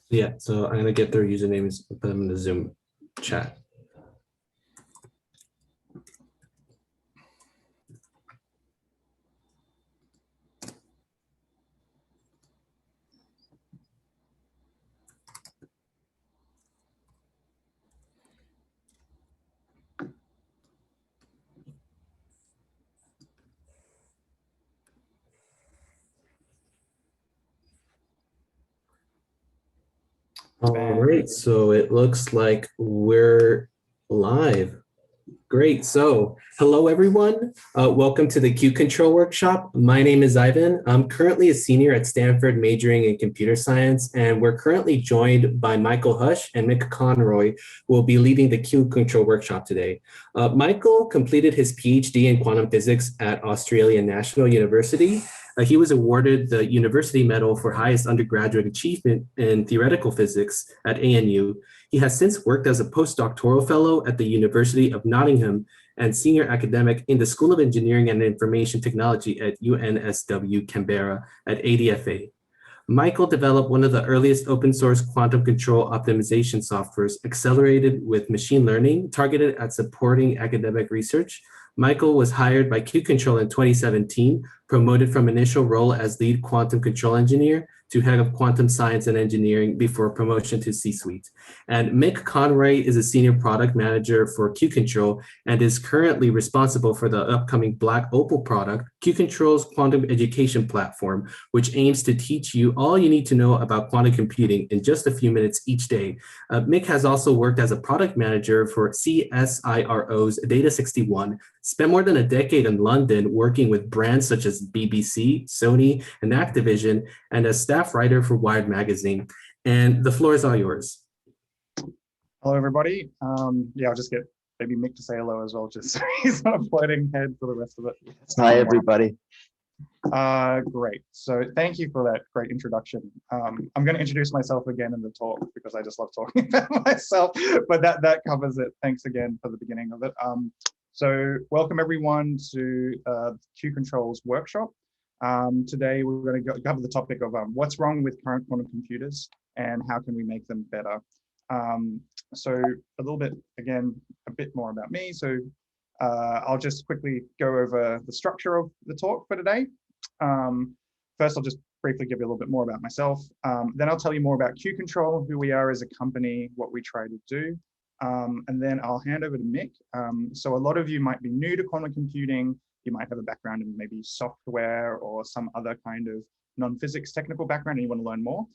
Yeah, so I'm gonna get their usernames and put them in the Zoom chat. All right, so it looks like we're live. Great. So, hello, everyone. Welcome to the Q-CTRL workshop. My name is Ivan. I'm currently a senior at Stanford majoring in computer science, and we're currently joined by Michael Hush and Mick Conroy, who will be leading the Q-CTRL workshop today. Michael completed his PhD in quantum physics at Australian National University. He was awarded the University Medal for highest undergraduate achievement in theoretical physics at ANU. He has since worked as a postdoctoral fellow at the University of Nottingham and senior academic in the School of Engineering and Information Technology at UNSW Canberra at ADFA. Michael developed one of the earliest open source quantum control optimization softwares accelerated with machine learning targeted at supporting academic research. Michael was hired by Q-CTRL in 2017, promoted from initial role as lead quantum control engineer to head of quantum science and engineering before promotion to C-suite. And Mick Conroy is a senior product manager for Q-CTRL and is currently responsible for the upcoming Black Opal product, Q-CTRL's quantum education platform, which aims to teach you all you need to know about quantum computing in just a few minutes each day. Mick has also worked as a product manager for CSIRO's Data61, spent more than a decade in London working with brands such as BBC, Sony, and Activision, and as staff writer for Wired magazine. And the floor is all yours. Hello, everybody. Yeah, I'll just get maybe Mick to say hello as well, just so he's not a floating head for the rest of it. Hi, everybody. Great. So thank you for that great introduction. I'm going to introduce myself again in the talk because I just love talking about myself, but that covers it. Thanks again for the beginning of it. So welcome everyone to Q-CTRL's workshop. Today we're going to cover the topic of what's wrong with current quantum computers and how can we make them better. So a little bit, again, a bit more about me. So I'll just quickly go over the structure of the talk for today. First, I'll just briefly give you a little bit more about myself. Then I'll tell you more about Q-CTRL, who we are as a company, what we try to do. And then I'll hand over to Mick. So a lot of you might be new to quantum computing. You might have a background in maybe software or some other kind of non-physics technical background and you want to learn more.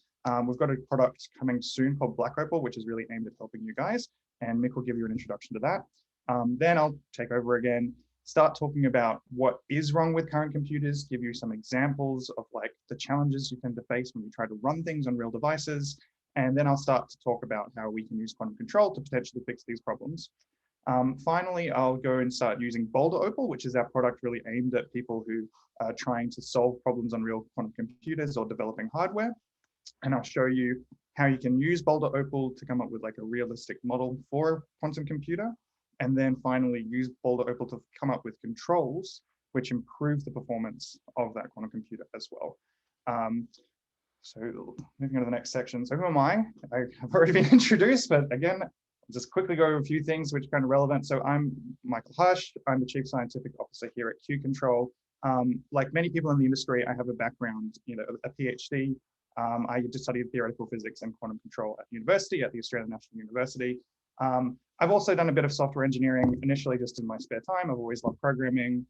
We've got a product coming soon called Black Opal, which is really aimed at helping you guys. And Mick will give you an introduction to that. Then I'll take over again, start talking about what is wrong with current computers, give you some examples of like the challenges you tend to face when you try to run things on real devices. And then I'll start to talk about how we can use quantum control to potentially fix these problems. Finally, I'll go and start using Boulder Opal, which is our product really aimed at people who are trying to solve problems on real quantum computers or developing hardware. And I'll show you how you can use Boulder Opal to come up with like a realistic model for a quantum computer. And then finally use Boulder Opal to come up with controls which improve the performance of that quantum computer as well. So moving on to the next section. So who am I? I've already been introduced, but again, I'll just quickly go over a few things which are kind of relevant. So I'm Michael Hush. I'm the Chief Scientific Officer here at Q-CTRL. Like many people in the industry, I have a background, a PhD. I just studied theoretical physics and quantum control at university, at the Australian National University. I've also done a bit of software engineering, initially just in my spare time. I've always loved programming.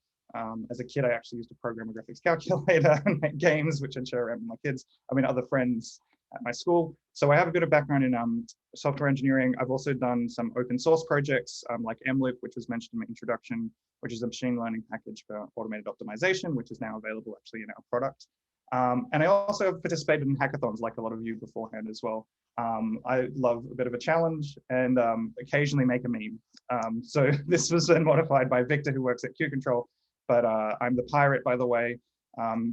As a kid, I actually used to program a graphics calculator and make games, which I'd share around with my kids. Other friends at my school. So I have a bit of background in software engineering. I've also done some open source projects like MLOOP, which was mentioned in my introduction, which is a machine learning package for automated optimization, which is now available actually in our product. And I also have participated in hackathons like a lot of you beforehand as well. I love a bit of a challenge and occasionally make a meme. So this was then modified by Victor, who works at Q-CTRL, but I'm the pirate, by the way.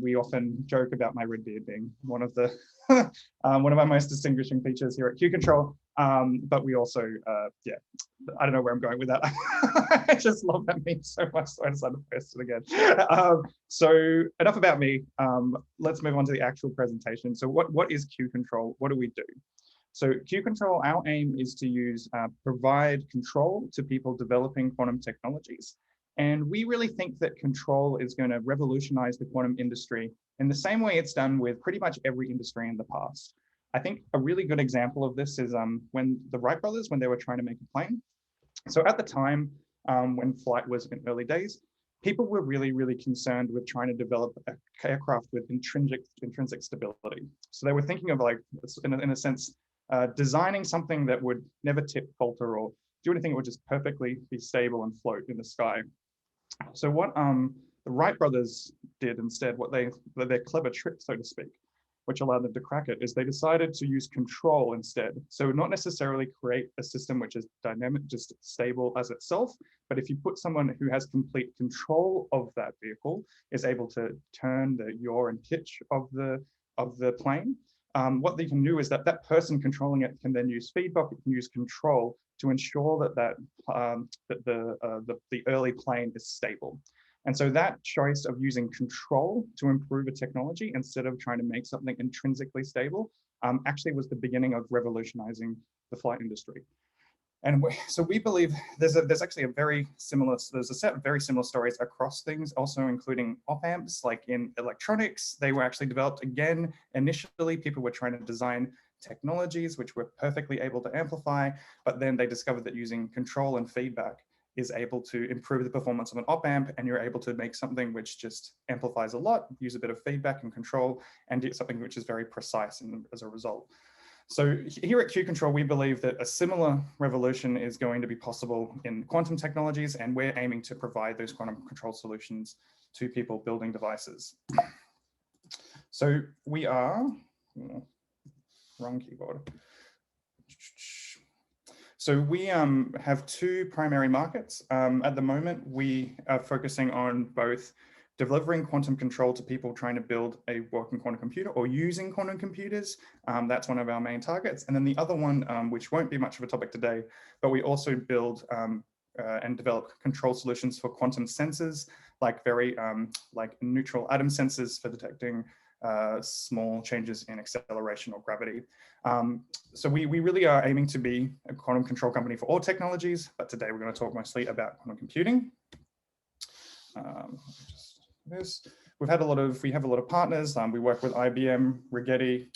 We often joke about my red beard being one of the one of my most distinguishing features here at Q-CTRL. But we also, yeah, I don't know where I'm going with that. I just love that meme so much, so I decided to post it again. So enough about me. Let's move on to the actual presentation. So what is Q-CTRL? What do we do? So Q-Control, our aim is to provide control to people developing quantum technologies. And we really think that control is going to revolutionize the quantum industry in the same way it's done with pretty much every industry in the past. I think a really good example of this is when the Wright brothers, when they were trying to make a plane. So at the time, when flight was in early days, people were really, really concerned with trying to develop an aircraft with intrinsic stability. So they were thinking of, like, in a sense, designing something that would never tip, falter, or do anything that would just perfectly be stable and float in the sky. So what the Wright brothers did instead, their clever trick, so to speak, which allowed them to crack it, is they decided to use control instead. So not necessarily create a system which is dynamic, just stable as itself, but if you put someone who has complete control of that vehicle, is able to turn the yaw and pitch of the plane, what they can do is that person controlling it can then use feedback, it can use control to ensure that the early plane is stable. And so that choice of using control to improve a technology instead of trying to make something intrinsically stable actually was the beginning of revolutionizing the flight industry. And so we believe there's actually there's a set of very similar stories across things, also including op-amps. Like in electronics, they were actually developed again. Initially, people were trying to design technologies which were perfectly able to amplify, but then they discovered that using control and feedback is able to improve the performance of an op-amp, and you're able to make something which just amplifies a lot, use a bit of feedback and control, and get something which is very precise as a result. So here at Q-Control, we believe that a similar revolution is going to be possible in quantum technologies, and we're aiming to provide those quantum control solutions to people building devices. So we are, wrong keyboard. So we have two primary markets. At the moment, we are focusing on both delivering quantum control to people trying to build a working quantum computer or using quantum computers. That's one of our main targets. And then the other one, which won't be much of a topic today, but we also build and develop control solutions for quantum sensors, like like neutral atom sensors for detecting small changes in acceleration or gravity. So we really are aiming to be a quantum control company for all technologies, but today we're going to talk mostly about quantum computing. We have a lot of partners. We work with IBM, Rigetti.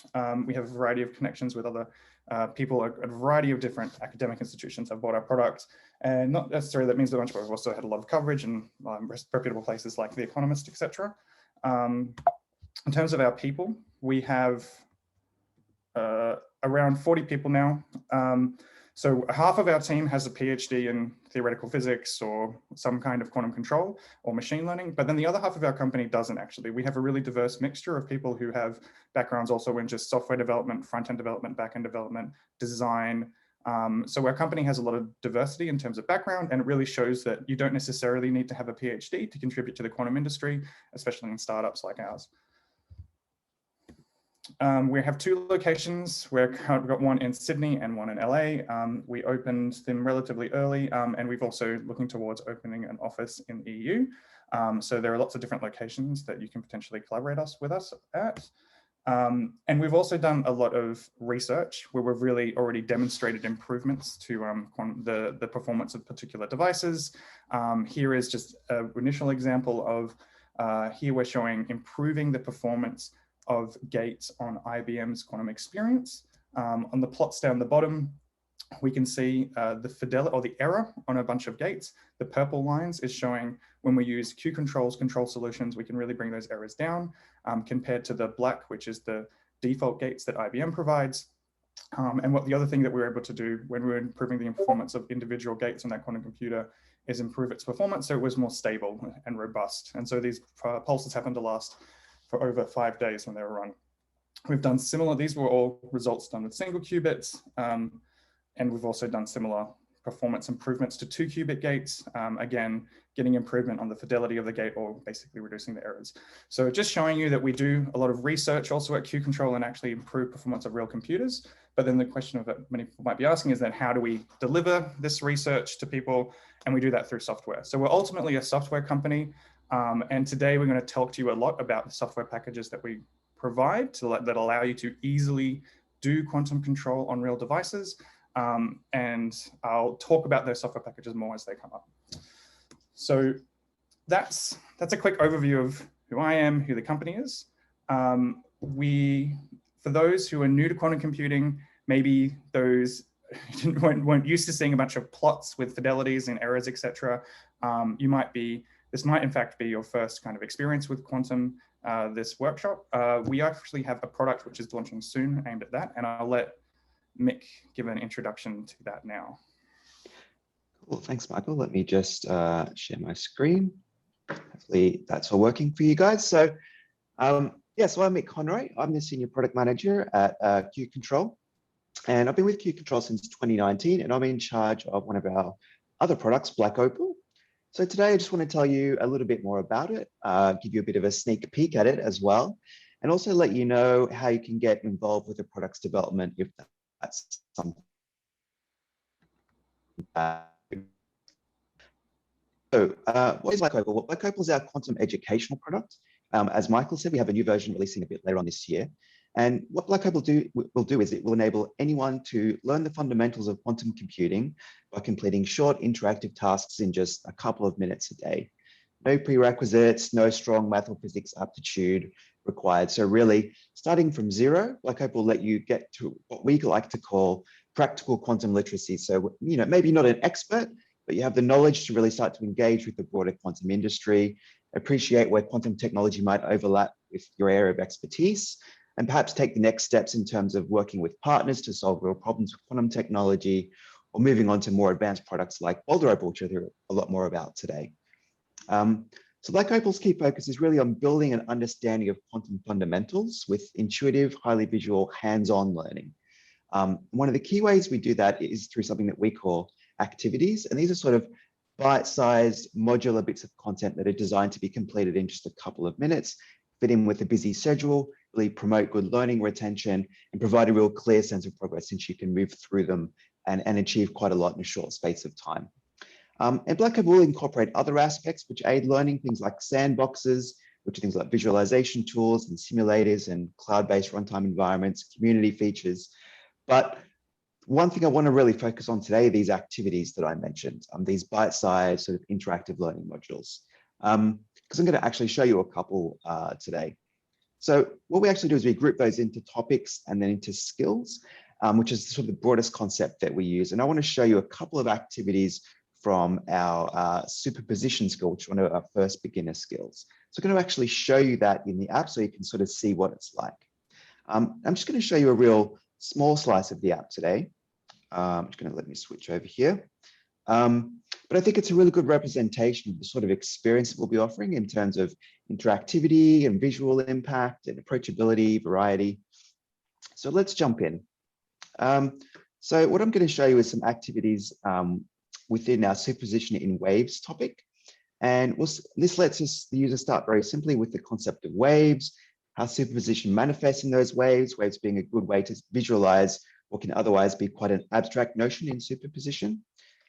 We have a variety of connections with other people at a variety of different academic institutions have bought our products. And not necessarily that means a bunch, but we've also had a lot of coverage in reputable places like The Economist, etc. In terms of our people, we have around 40 people now. So half of our team has a PhD in theoretical physics or some kind of quantum control or machine learning, but then the other half of our company doesn't actually. We have a really diverse mixture of people who have backgrounds also in just software development, front-end development, back-end development, design. So our company has a lot of diversity in terms of background, and it really shows that you don't necessarily need to have a PhD to contribute to the quantum industry, especially in startups like ours. We have two locations. We've got one in Sydney and one in LA. We opened them relatively early, and we've also looking towards opening an office in the EU. So there are lots of different locations that you can potentially collaborate with us at. And we've also done a lot of research where we've really already demonstrated improvements to the performance of particular devices. Here is just an initial example of, here we're showing improving the performance of gates on IBM's quantum experience. On the plots down the bottom, we can see the fidelity or the error on a bunch of gates. The purple lines is showing when we use Q-Control's control solutions, we can really bring those errors down compared to the black, which is the default gates that IBM provides. And what the other thing that we're able to do when we're improving the performance of individual gates on that quantum computer is improve its performance so it was more stable and robust. And so these pulses happen to last for over 5 days when they were run. We've done similar, these were all results done with single qubits, and we've also done similar performance improvements to 2-qubit gates, again, getting improvement on the fidelity of the gate or basically reducing the errors. So just showing you that we do a lot of research also at Q-Control and actually improve performance of real computers. But then the question of that many people might be asking is then how do we deliver this research to people? And we do that through software. So we're ultimately a software company. And today we're going to talk to you a lot about the software packages that we provide that allow you to easily do quantum control on real devices. And I'll talk about those software packages more as they come up. So that's a quick overview of who I am, who the company is. For those who are new to quantum computing, maybe those weren't used to seeing a bunch of plots with fidelities and errors, etc. This might in fact be your first kind of experience with quantum, this workshop. We actually have a product which is launching soon aimed at that, and I'll let Mick give an introduction to that now. Cool, thanks, Michael. Let me just share my screen. Hopefully that's all working for you guys. So yeah, so I'm Mick Conroy. I'm the Senior Product Manager at Q-CTRL. And I've been with Q-CTRL since 2019, and I'm in charge of one of our other products, Black Opal. So today I just want to tell you a little bit more about it, give you a bit of a sneak peek at it as well, and also let you know how you can get involved with the product's development if that's something. What is Black Opal? Well, Black Opal is our quantum educational product. As Michael said, we have a new version releasing a bit later on this year. And what Black Opal will do is it will enable anyone to learn the fundamentals of quantum computing by completing short interactive tasks in just a couple of minutes a day. No prerequisites, no strong math or physics aptitude required. So really, starting from zero, Black Opal will let you get to what we like to call practical quantum literacy. So, maybe not an expert, but you have the knowledge to really start to engage with the broader quantum industry, appreciate where quantum technology might overlap with your area of expertise, and perhaps take the next steps in terms of working with partners to solve real problems with quantum technology, or moving on to more advanced products like Boulder Opal, which I'll hear a lot more about today. So Black Opal's key focus is really on building an understanding of quantum fundamentals with intuitive, highly visual, hands-on learning. One of the key ways we do that is through something that we call activities. And these are sort of bite-sized modular bits of content that are designed to be completed in just a couple of minutes, fit in with a busy schedule, really promote good learning retention, and provide a real clear sense of progress since you can move through them and achieve quite a lot in a short space of time. And Black Opal will incorporate other aspects which aid learning, things like sandboxes, which are things like visualization tools and simulators and cloud-based runtime environments, community features. But one thing I want to really focus on today are these activities that I mentioned, these bite-sized sort of interactive learning modules, because I'm going to actually show you a couple today. So what we actually do is we group those into topics and then into skills, which is sort of the broadest concept that we use. And I want to show you a couple of activities from our superposition skill, which is one of our first beginner skills. So I'm going to actually show you that in the app so you can sort of see what it's like. I'm just going to show you a real small slice of the app today. I'm just going to let me switch over here. But I think it's a really good representation of the sort of experience that we'll be offering in terms of interactivity and visual impact and approachability, variety. So let's jump in. So what I'm going to show you is some activities within our superposition in waves topic. And this lets the user start very simply with the concept of waves, how superposition manifests in those waves being a good way to visualize what can otherwise be quite an abstract notion in superposition.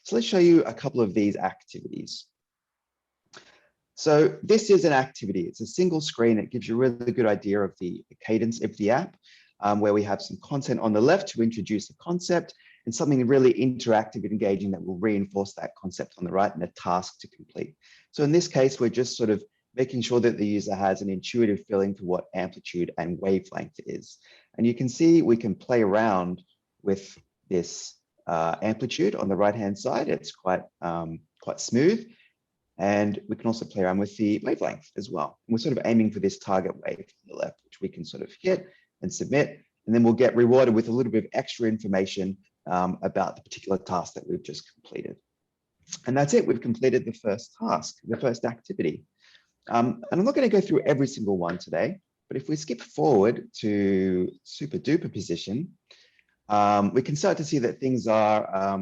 So let's show you a couple of these activities. So this is an activity. It's a single screen. It gives you a really good idea of the cadence of the app, where we have some content on the left to introduce a concept and something really interactive and engaging that will reinforce that concept on the right and a task to complete. So in this case, we're just sort of making sure that the user has an intuitive feeling for what amplitude and wavelength is. And you can see we can play around with this amplitude on the right-hand side. It's quite smooth. And we can also play around with the wavelength as well. And we're sort of aiming for this target wave on the left, which we can sort of hit and submit. And then we'll get rewarded with a little bit of extra information about the particular task that we've just completed. And that's it. We've completed the first task, the first activity. And I'm not going to go through every single one today, but if we skip forward to super duper position, we can start to see that things are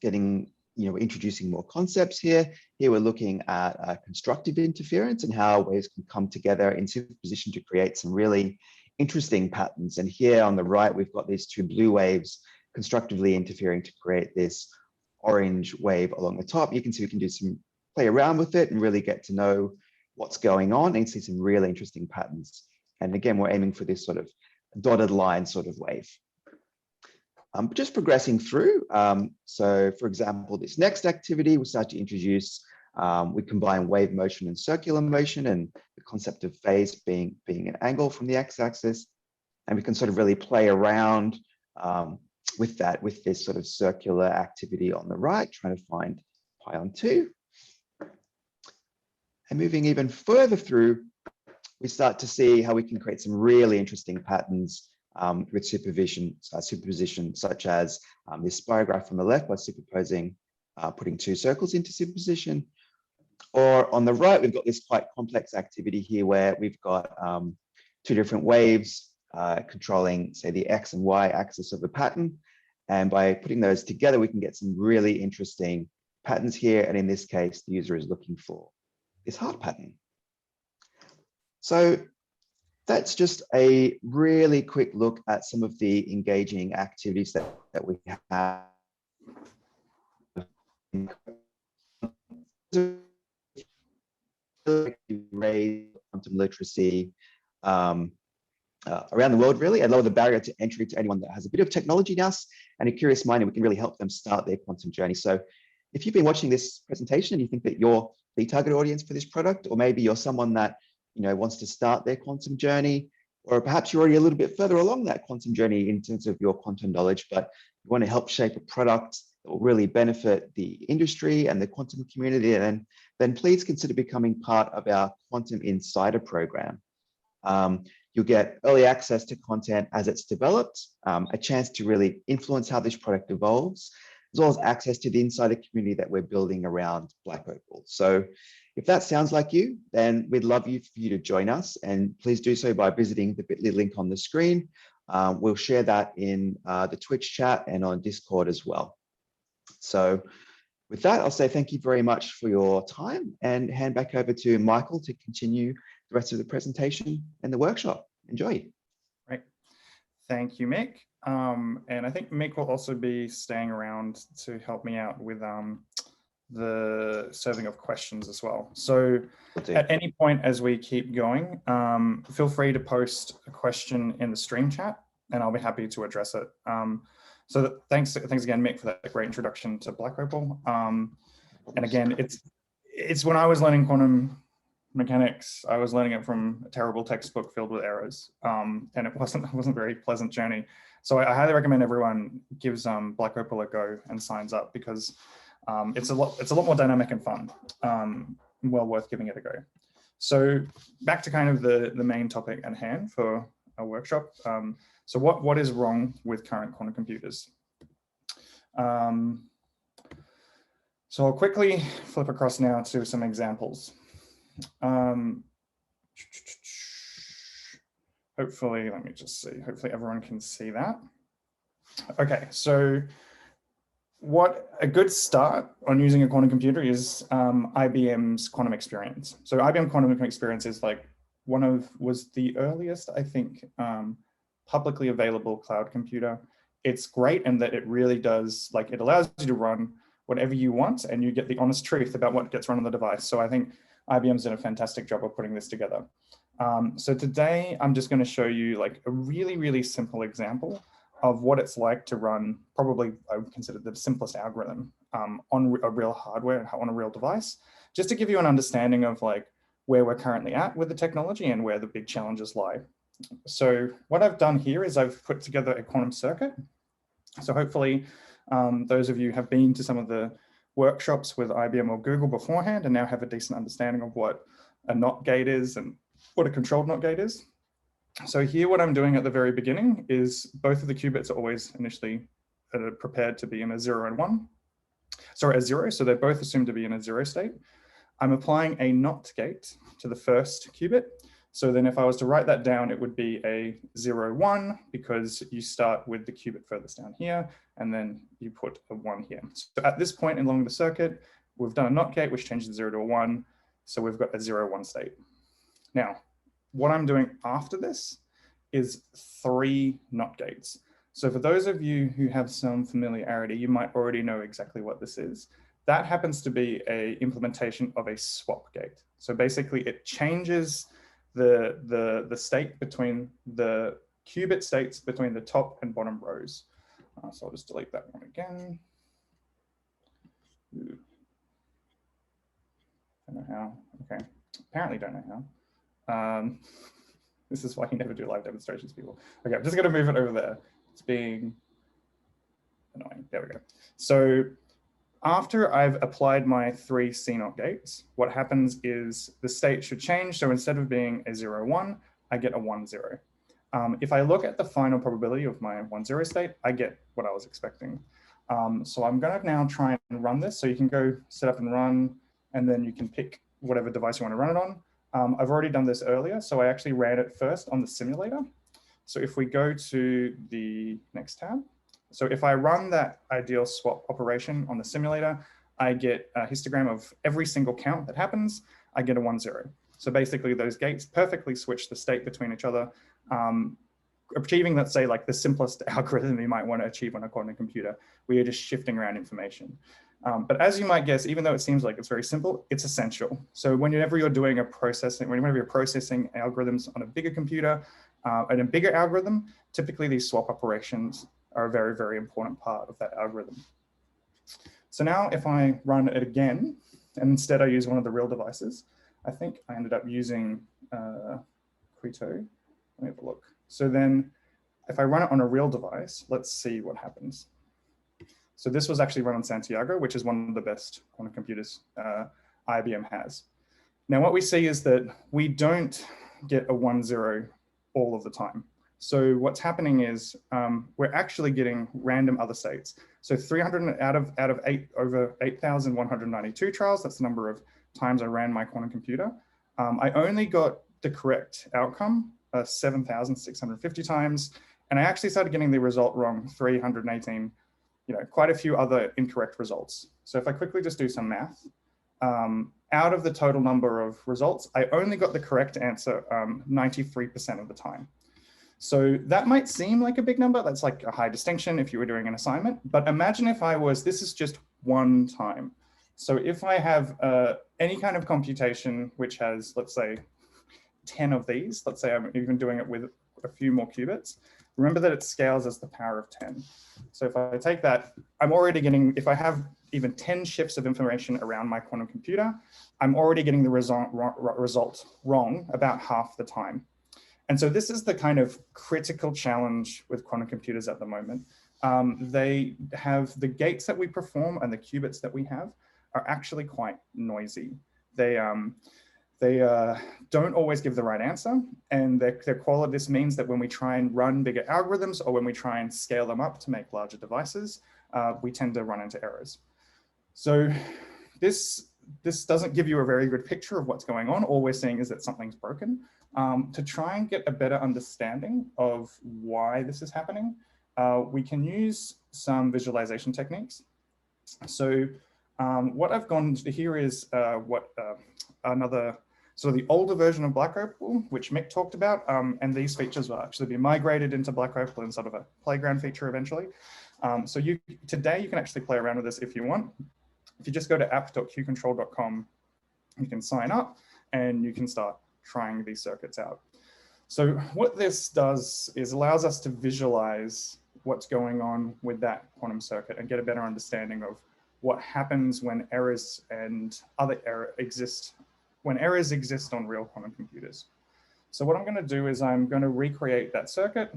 getting, introducing more concepts here. Here we're looking at constructive interference and how waves can come together in superposition to create some really interesting patterns. And here on the right, we've got these two blue waves constructively interfering to create this orange wave along the top. You can see we can do some play around with it and really get to know what's going on and see some really interesting patterns. And again, we're aiming for this sort of dotted line sort of wave. Just progressing through. So for example, this next activity, we start to introduce, we combine wave motion and circular motion, and the concept of phase being an angle from the x-axis. And we can sort of really play around with that, with this sort of circular activity on the right, trying to find pi on 2. And moving even further through, we start to see how we can create some really interesting patterns with superposition, such as this spirograph on the left by superposing, putting 2 circles into superposition. Or on the right, we've got this quite complex activity here where we've got 2 different waves controlling, say, the X and Y axis of the pattern. And by putting those together, we can get some really interesting patterns here. And in this case, the user is looking for this heart pattern. So that's just a really quick look at some of the engaging activities that we have. Raise quantum literacy around the world, really, and lower the barrier to entry to anyone that has a bit of technology nous and a curious mind, and we can really help them start their quantum journey. So if you've been watching this presentation and you think that you're the target audience for this product, or maybe you're someone that wants to start their quantum journey, or perhaps you're already a little bit further along that quantum journey in terms of your quantum knowledge, but you want to help shape a product that will really benefit the industry and the quantum community, and then please consider becoming part of our Quantum Insider program. You'll get early access to content as it's developed, a chance to really influence how this product evolves, as well as access to the insider community that we're building around Black Opal. So if that sounds like you, then we'd love for you to join us, and please do so by visiting the bit.ly link on the screen. We'll share that in the Twitch chat and on Discord as well. So with that, I'll say thank you very much for your time and hand back over to Michael to continue the rest of the presentation and the workshop. Enjoy. Great. Thank you, Mick. And I think Mick will also be staying around to help me out with the serving of questions as well. So at any point as we keep going, feel free to post a question in the stream chat and I'll be happy to address it. So thanks again, Mick, for that great introduction to Black Opal. And again, it's when I was learning quantum mechanics, I was learning it from a terrible textbook filled with errors, and it wasn't a very pleasant journey. So I highly recommend everyone gives Black Opal a go and signs up, because it's a lot more dynamic and fun. Well worth giving it a go. So back to kind of the main topic at hand for our workshop. So what is wrong with current quantum computers? So I'll quickly flip across now to some examples. Hopefully, let me just see. Hopefully everyone can see that. Okay, so what a good start on using a quantum computer is IBM's Quantum Experience. So IBM Quantum Experience is like was the earliest, I think, publicly available cloud computer. It's great in that it really does, like, it allows you to run whatever you want and you get the honest truth about what gets run on the device. So I think IBM's done a fantastic job of putting this together. So today I'm just going to show you like a really, really simple example of what it's like to run, probably I would consider the simplest algorithm on a real hardware, on a real device, just to give you an understanding of like where we're currently at with the technology and where the big challenges lie. So what I've done here is I've put together a quantum circuit. So hopefully those of you have been to some of the workshops with IBM or Google beforehand and now have a decent understanding of what a NOT gate is and what a controlled NOT gate is. So here what I'm doing at the very beginning is both of the qubits are always initially prepared to be in a 0 and 1. Sorry, a 0, so they're both assumed to be in a 0 state. I'm applying a NOT gate to the first qubit. So then if I was to write that down, it would be a 0, 1, because you start with the qubit furthest down here, and then you put a 1 here. So at this point along the circuit, we've done a NOT gate, which changes 0 to a 1. So we've got a 0, 1 state. Now, what I'm doing after this is 3 NOT gates. So for those of you who have some familiarity, you might already know exactly what this is. That happens to be an implementation of a swap gate. So basically it changes the state between the qubit states between the top and bottom rows So I'll just delete that one again. Ooh. Don't know how. Okay, apparently don't know how. This is why you never do live demonstrations, people. Okay, I'm just going to move it over there. It's being annoying. There we go. So after I've applied my 3 C0 gates, what happens is the state should change. So instead of being a 0, 1, I get a 1, 0. If I look at the final probability of my 1, 0 state, I get what I was expecting. So I'm going to now try and run this. So you can go set up and run, and then you can pick whatever device you want to run it on. I've already done this earlier, so I actually ran it first on the simulator. So if we go to the next tab, so if I run that ideal swap operation on the simulator, I get a histogram of every single count that happens. I get a 1, 0. So basically those gates perfectly switch the state between each other, achieving, let's say, like the simplest algorithm you might want to achieve on a quantum computer, where you're just shifting around information. But as you might guess, even though it seems like it's very simple, it's essential. So whenever you're doing a processing, whenever you're processing algorithms on a bigger computer and a bigger algorithm, typically these swap operations are a very, very important part of that algorithm. So now if I run it again, and instead I use one of the real devices, I think I ended up using Quito. Let me have a look. So then if I run it on a real device, let's see what happens. So this was actually run on Santiago, which is one of the best quantum computers IBM has. Now what we see is that we don't get a 1, 0 all of the time. So what's happening is we're actually getting random other states. So 300 out of over 8,192 trials, that's the number of times I ran my quantum computer. I only got the correct outcome 7,650 times. And I actually started getting the result wrong 318, quite a few other incorrect results. So if I quickly just do some math, out of the total number of results, I only got the correct answer 93% of the time. So that might seem like a big number. That's like a high distinction if you were doing an assignment. But imagine if this is just one time. So if I have any kind of computation which has, let's say, 10 of these, let's say I'm even doing it with a few more qubits, remember that it scales as the power of 10. So if I take that, I'm already getting, if I have even 10 shifts of information around my quantum computer, I'm already getting the result wrong about half the time. And so this is the kind of critical challenge with quantum computers at the moment. They have the gates that we perform and the qubits that we have are actually quite noisy. They don't always give the right answer, and their quality, this means that when we try and run bigger algorithms or when we try and scale them up to make larger devices, we tend to run into errors. So this doesn't give you a very good picture of what's going on. All we're seeing is that something's broken. To try and get a better understanding of why this is happening, we can use some visualization techniques. So what I've gone to here is another sort of the older version of Black Opal, which Mick talked about, and these features will actually be migrated into Black Opal in sort of a playground feature eventually. So today you can actually play around with this if you want. If you just go to app.qcontrol.com, you can sign up and you can start trying these circuits out. So what this does is allows us to visualize what's going on with that quantum circuit and get a better understanding of what happens when errors and other errors exist on real quantum computers. So what I'm going to do is I'm going to recreate that circuit.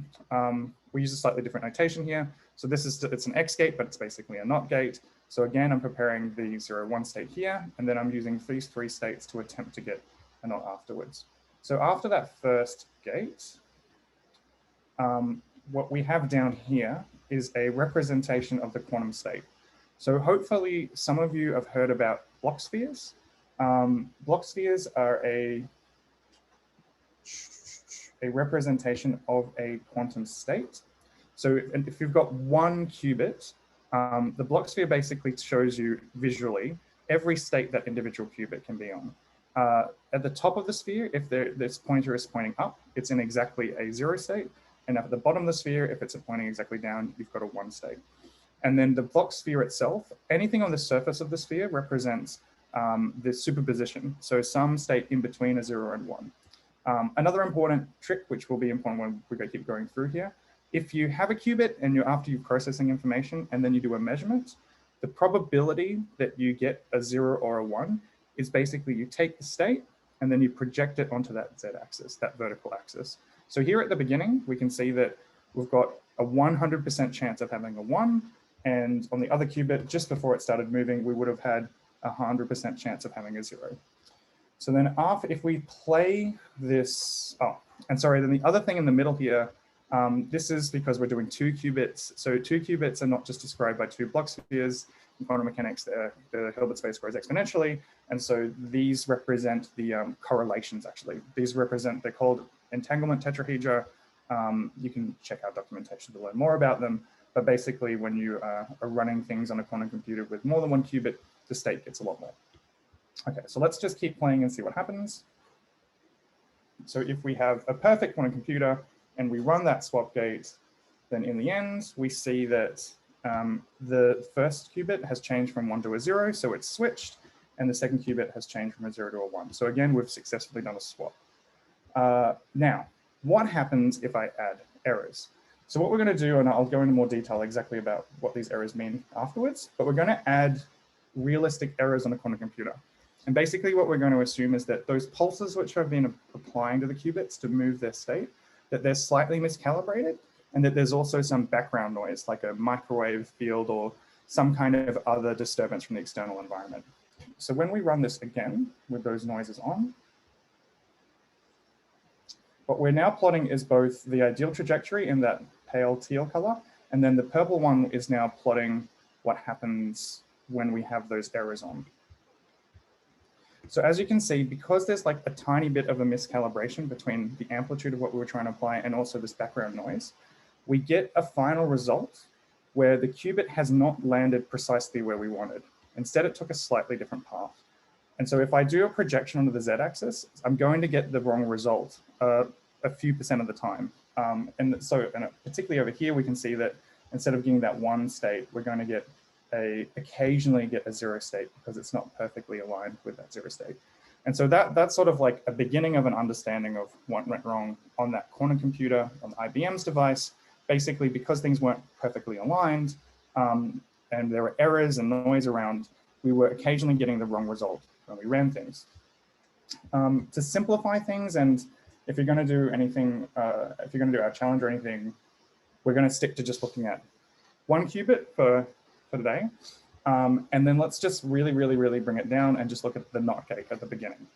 We use a slightly different notation here. So it's an X gate, but it's basically a NOT gate. So again, I'm preparing the 0, 1 state here, and then I'm using these 3 states to attempt to get a NOT afterwards. So after that first gate, what we have down here is a representation of the quantum state. So hopefully some of you have heard about block spheres. Block spheres are a representation of a quantum state. So if you've got one qubit, the block sphere basically shows you visually every state that individual qubit can be on. At the top of the sphere, if this pointer is pointing up, it's in exactly a 0 state. And at the bottom of the sphere, if it's pointing exactly down, you've got a 1 state. And then the block sphere itself, anything on the surface of the sphere represents the superposition. So some state in between a 0 and 1. Another important trick, which will be important when we keep going through here, if you have a qubit and after you're processing information and then you do a measurement, the probability that you get a 0 or a 1 is basically you take the state and then you project it onto that z-axis, that vertical axis. So here at the beginning, we can see that we've got a 100% chance of having a 1, and on the other qubit, just before it started moving, we would have had a 100% chance of having a 0. So then if we play this, and sorry, then the other thing in the middle here, this is because we're doing 2 qubits. So 2 qubits are not just described by 2 block spheres. In quantum mechanics, the Hilbert space grows exponentially. And so these represent the correlations, actually. These represent, they're called entanglement tetrahedra. You can check out documentation to learn more about them. But basically, when you are running things on a quantum computer with more than 1 qubit, the state gets a lot more. Okay, so let's just keep playing and see what happens. So if we have a perfect quantum computer and we run that swap gate, then in the end, we see that the first qubit has changed from 1 to a 0, so it's switched, and the second qubit has changed from a 0 to a 1. So again, we've successfully done a swap. Now, what happens if I add errors? So what we're going to do, and I'll go into more detail exactly about what these errors mean afterwards, but we're going to add realistic errors on a quantum computer. And basically what we're going to assume is that those pulses which I've been applying to the qubits to move their state, that they're slightly miscalibrated, and that there's also some background noise, like a microwave field or some kind of other disturbance from the external environment. So when we run this again with those noises on, what we're now plotting is both the ideal trajectory in that pale teal color, and then the purple one is now plotting what happens when we have those errors on. So as you can see, because there's like a tiny bit of a miscalibration between the amplitude of what we were trying to apply and also this background noise, we get a final result where the qubit has not landed precisely where we wanted. Instead, it took a slightly different path. And so if I do a projection onto the z-axis, I'm going to get the wrong result a few % of the time. And particularly over here, we can see that instead of getting that 1 state, we're going to get occasionally get a 0 state because it's not perfectly aligned with that 0 state. And so that's sort of like a beginning of an understanding of what went wrong on that quantum computer, on IBM's device, basically because things weren't perfectly aligned and there were errors and noise around, we were occasionally getting the wrong result when we ran things. To simplify things, and if you're going to do anything, if you're going to do our challenge or anything, we're going to stick to just looking at 1 qubit for today. And then let's just really bring it down and just look at the NOT gate at the beginning.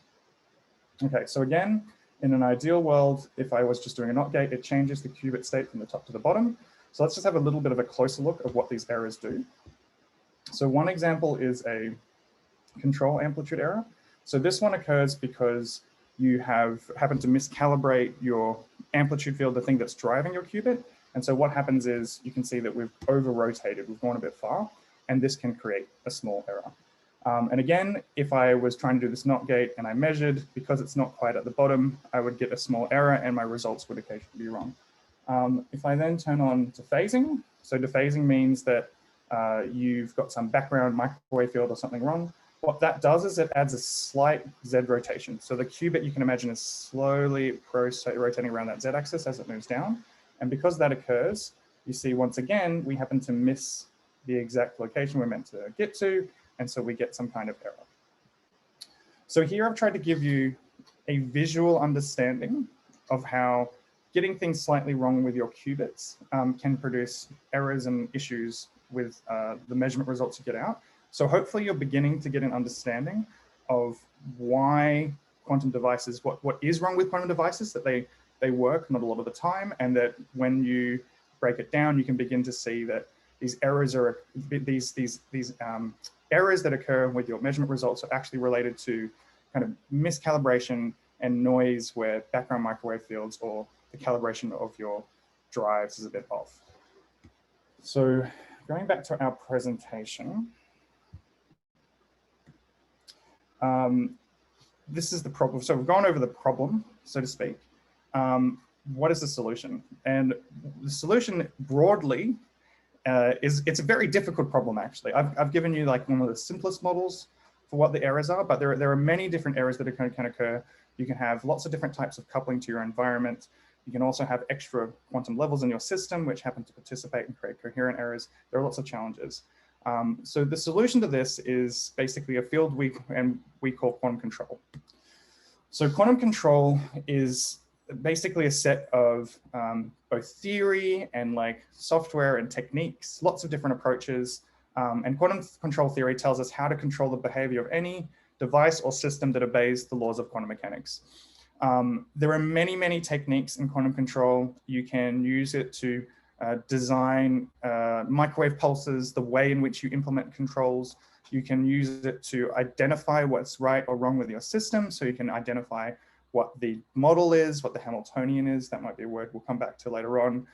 Okay, so again, in an ideal world, if I was just doing a NOT gate, it changes the qubit state from the top to the bottom. So let's just have a little bit of a closer look of what these errors do. So one example is a control amplitude error. So this one occurs because you happened to miscalibrate your amplitude field, the thing that's driving your qubit. And so what happens is you can see that we've over-rotated, we've gone a bit far, and this can create a small error. And again, if I was trying to do this NOT gate and I measured, because it's not quite at the bottom, I would get a small error and my results would occasionally be wrong. If I then turn on dephasing, so dephasing means that you've got some background microwave field or something wrong. What that does is it adds a slight Z rotation. So the qubit, you can imagine, is slowly rotating around that Z axis as it moves down. And because that occurs, you see once again, we happen to miss the exact location we're meant to get to. And so we get some kind of error. So here I've tried to give you a visual understanding of how getting things slightly wrong with your qubits can produce errors and issues with the measurement results you get out. So hopefully you're beginning to get an understanding of why quantum devices, what is wrong with quantum devices, that they work not a lot of the time, and that when you break it down, you can begin to see that these errors are errors that occur with your measurement results are actually related to kind of miscalibration and noise where background microwave fields or the calibration of your drives is a bit off. So going back to our presentation, this is the problem. So we've gone over the problem, so to speak. What is the solution? And the solution broadly it's a very difficult problem, actually. I've given you like one of the simplest models for what the errors are, but there are many different errors that can occur. You can have lots of different types of coupling to your environment. You can also have extra quantum levels in your system, which happen to participate and create coherent errors. There are lots of challenges. So the solution to this is basically a field we call quantum control. So quantum control is basically a set of both theory and like software and techniques, lots of different approaches. And quantum control theory tells us how to control the behavior of any device or system that obeys the laws of quantum mechanics. There are many, many techniques in quantum control. You can use it to design microwave pulses, the way in which you implement controls. You can use it to identify what's right or wrong with your system. So you can identify what the model is, what the Hamiltonian is. That might be a word we'll come back to later on.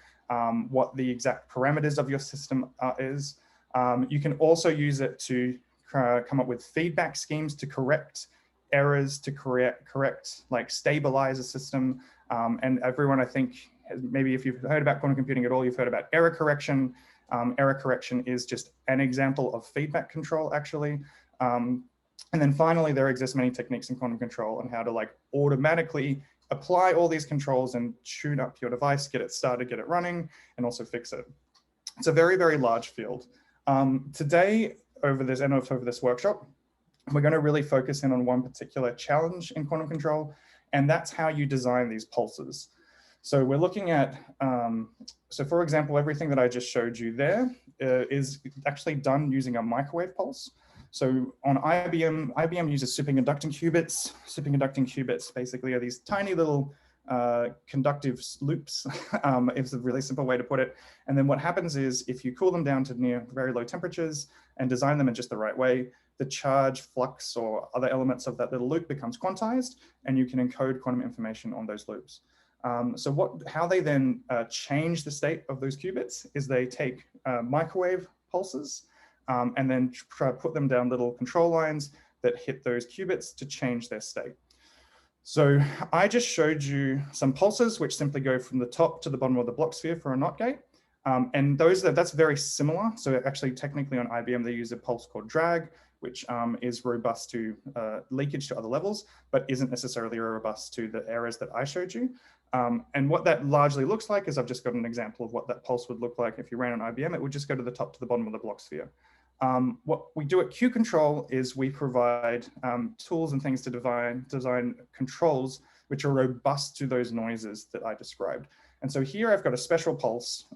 What the exact parameters of your system is. You can also use it to come up with feedback schemes to correct errors, to correct like stabilize a system. And everyone, I think, maybe if you've heard about quantum computing at all, you've heard about error correction. Error correction is just an example of feedback control, actually. And then finally, there exist many techniques in quantum control on how to like automatically apply all these controls and tune up your device, get it started, get it running, and also fix it. It's a very, very large field. Today, over this workshop, we're going to really focus in on one particular challenge in quantum control, and that's how you design these pulses. So we're looking at, so for example, everything that I just showed you there is actually done using a microwave pulse. So on IBM uses superconducting qubits. Superconducting qubits basically are these tiny little conductive loops, it's a really simple way to put it. And then what happens is if you cool them down to near very low temperatures and design them in just the right way, the charge, flux, or other elements of that little loop becomes quantized, and you can encode quantum information on those loops. So how they then change the state of those qubits is they take microwave pulses and then try to put them down little control lines that hit those qubits to change their state. So I just showed you some pulses which simply go from the top to the bottom of the block sphere for a NOT gate. And that's very similar. So actually technically on IBM, they use a pulse called drag, which is robust to leakage to other levels, but isn't necessarily robust to the errors that I showed you. And what that largely looks like is I've just got an example of what that pulse would look like if you ran on IBM. It would just go to the top to the bottom of the block sphere. What we do at Q-Control is we provide tools and things to design controls which are robust to those noises that I described. And so here I've got a special pulse,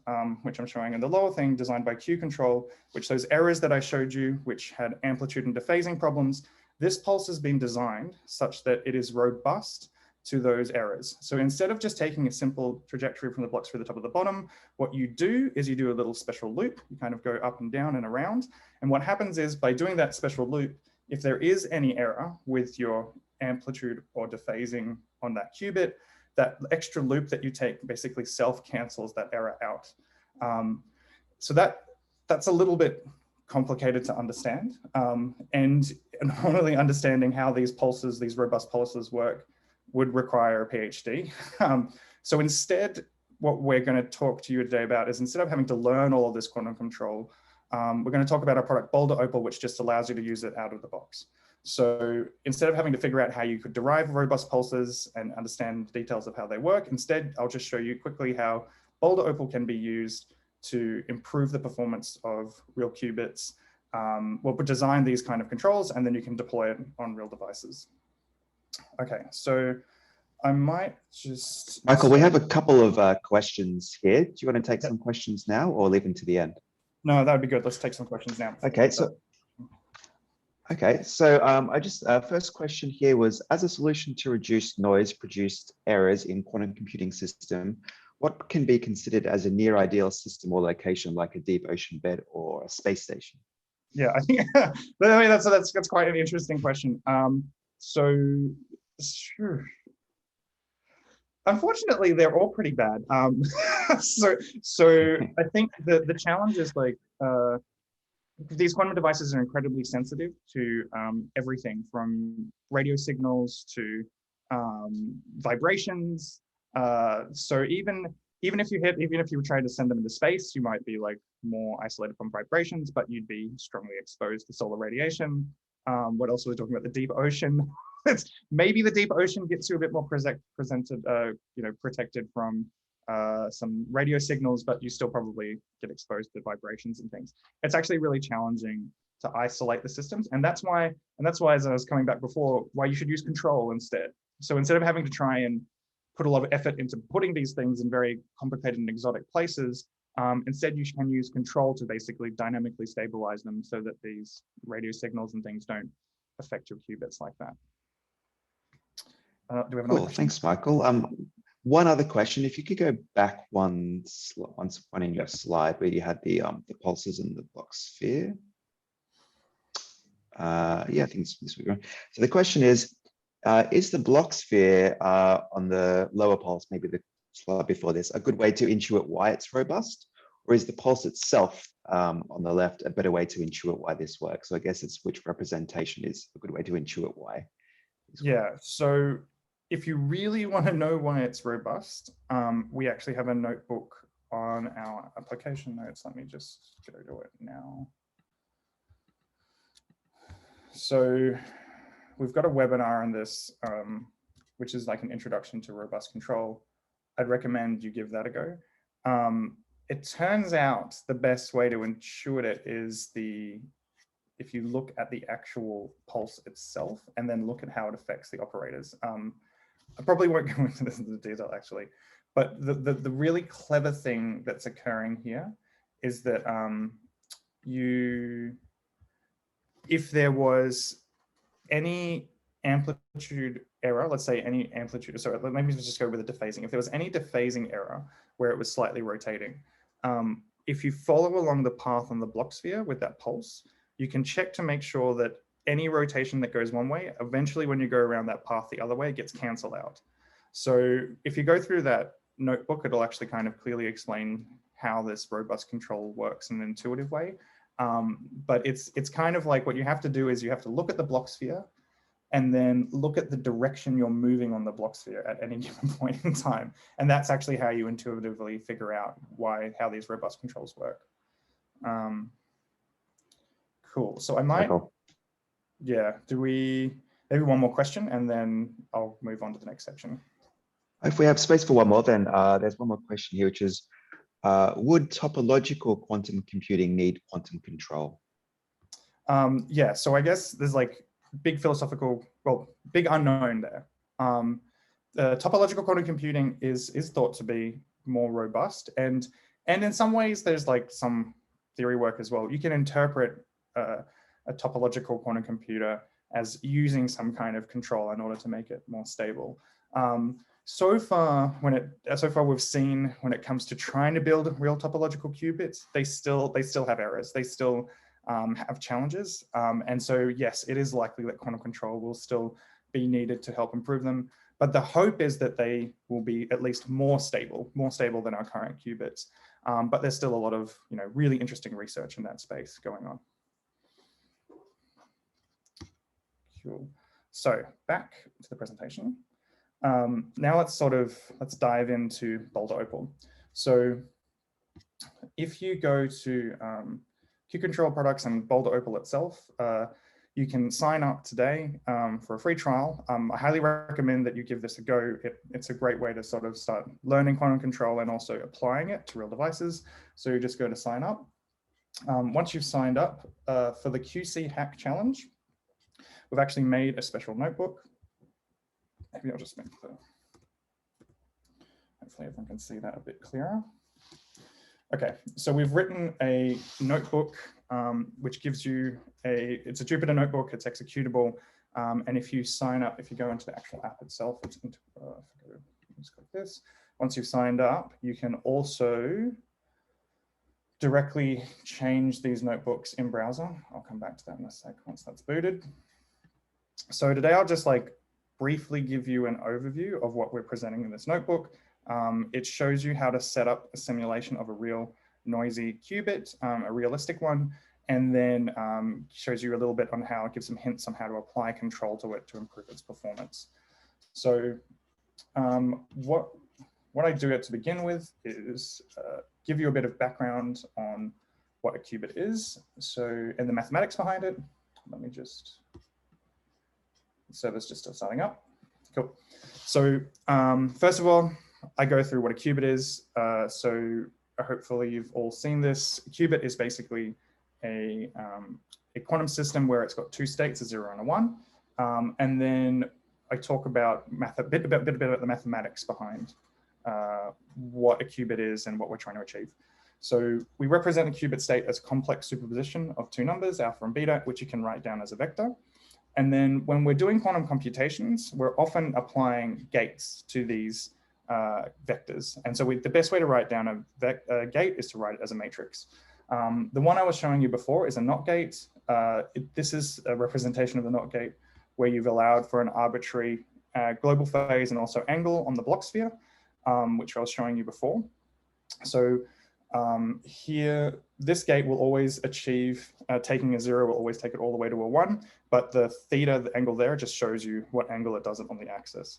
which I'm showing in the lower thing, designed by Q-Control, which those errors that I showed you, which had amplitude and dephasing problems, this pulse has been designed such that it is robust to those errors. So instead of just taking a simple trajectory from the blocks through the top of the bottom, what you do is you do a little special loop. You kind of go up and down and around. And what happens is by doing that special loop, if there is any error with your amplitude or dephasing on that qubit, that extra loop that you take basically self-cancels that error out. So that's a little bit complicated to understand. And not only understanding how these pulses, these robust pulses work, would require a PhD. So instead, what we're going to talk to you today about is instead of having to learn all of this quantum control, we're going to talk about our product Boulder Opal, which just allows you to use it out of the box. So instead of having to figure out how you could derive robust pulses and understand details of how they work, instead, I'll just show you quickly how Boulder Opal can be used to improve the performance of real qubits. We'll design these kind of controls, and then you can deploy it on real devices. Okay, so I might just... Michael, we have a couple of questions here. Do you want to take some questions now or leave them to the end? No, that would be good. Let's take some questions now. Okay, so first question here was, as a solution to reduce noise-produced errors in quantum computing system, what can be considered as a near ideal system or location like a deep ocean bed or a space station? Yeah, I think that's quite an interesting question. So unfortunately, they're all pretty bad. So I think the challenge is like these quantum devices are incredibly sensitive to everything from radio signals to vibrations. So even if you were trying to send them into space, you might be like more isolated from vibrations, but you'd be strongly exposed to solar radiation. What else are we talking about? The deep ocean. it's maybe the deep ocean gets you a bit more protected from some radio signals, but you still probably get exposed to vibrations and things. It's actually really challenging to isolate the systems, and that's why, as I was coming back before, why you should use control instead. So instead of having to try and put a lot of effort into putting these things in very complicated and exotic places, instead you can use control to basically dynamically stabilize them so that these radio signals and things don't affect your qubits like that. Do we have another question? Thanks, Michael. One other question, if you could go back one in your slide where you had the pulses and the Bloch sphere. Yeah, I think it's this week. So the question is the Bloch sphere on the lower pulse, maybe the slide before this, a good way to intuit why it's robust? Or is the pulse itself on the left a better way to intuit why this works? So I guess it's which representation is a good way to intuit why. Yeah, so if you really want to know why it's robust, we actually have a notebook on our application notes. Let me just go to it now. So we've got a webinar on this, which is like an introduction to robust control. I'd recommend you give that a go. It turns out the best way to intuit it is if you look at the actual pulse itself and then look at how it affects the operators. I probably won't go into this in detail actually, but the really clever thing that's occurring here is that if there was any amplitude error, let's say any amplitude, sorry, maybe let's just go with the dephasing. If there was any dephasing error where it was slightly rotating, if you follow along the path on the Bloch sphere with that pulse, you can check to make sure that any rotation that goes one way, eventually when you go around that path the other way, it gets canceled out. So if you go through that notebook, it'll actually kind of clearly explain how this robust control works in an intuitive way. But it's kind of like what you have to do is you have to look at the Bloch sphere and then look at the direction you're moving on the Bloch sphere at any given point in time. And that's actually how you intuitively figure out how these robust controls work. Cool, so I might, yeah, maybe one more question and then I'll move on to the next section. If we have space for one more, then there's one more question here, which is, would topological quantum computing need quantum control? Yeah, so I guess there's like big philosophical, big unknown there. Topological quantum computing is thought to be more robust, and in some ways there's like some theory work as well. You can interpret a topological quantum computer as using some kind of control in order to make it more stable. So far we've seen when it comes to trying to build real topological qubits, they still have errors. They still have challenges. And so yes, it is likely that quantum control will still be needed to help improve them. But the hope is that they will be at least more stable than our current qubits. But there's still a lot of really interesting research in that space going on. Cool. So back to the presentation. Now let's dive into Boulder Opal. So if you go to Q-Control products and Boulder Opal itself, you can sign up today for a free trial. I highly recommend that you give this a go. It's a great way to sort of start learning quantum control and also applying it to real devices. So you just go to sign up. Once you've signed up for the QC Hack Challenge, we've actually made a special notebook. Maybe I'll just make hopefully everyone can see that a bit clearer. Okay, so we've written a notebook which gives you it's a Jupyter notebook, it's executable. And if you sign up, if you go into the actual app itself, it's just like this. Once you've signed up, you can also directly change these notebooks in browser. I'll come back to that in a sec once that's booted. So today I'll just briefly give you an overview of what we're presenting in this notebook. It shows you how to set up a simulation of a real noisy qubit, a realistic one, and then shows you a little bit on how it gives some hints on how to apply control to it to improve its performance. So what I do it to begin with is give you a bit of background on what a qubit is, and the mathematics behind it. Let me just server's just still starting up. Cool. So first of all, I go through what a qubit is. So hopefully you've all seen this. A qubit is basically a quantum system where it's got two states, a 0 and a 1. And then I talk about a bit about the mathematics behind what a qubit is and what we're trying to achieve. So we represent the qubit state as complex superposition of two numbers, alpha and beta, which you can write down as a vector. And then when we're doing quantum computations, we're often applying gates to these vectors. And so the best way to write down a gate is to write it as a matrix. The one I was showing you before is a NOT gate. This is a representation of the NOT gate where you've allowed for an arbitrary global phase and also angle on the Bloch sphere, which I was showing you before. So here, this gate will always achieve, taking a 0 will always take it all the way to a 1, but the theta, the angle there, just shows you what angle it does it on the axis.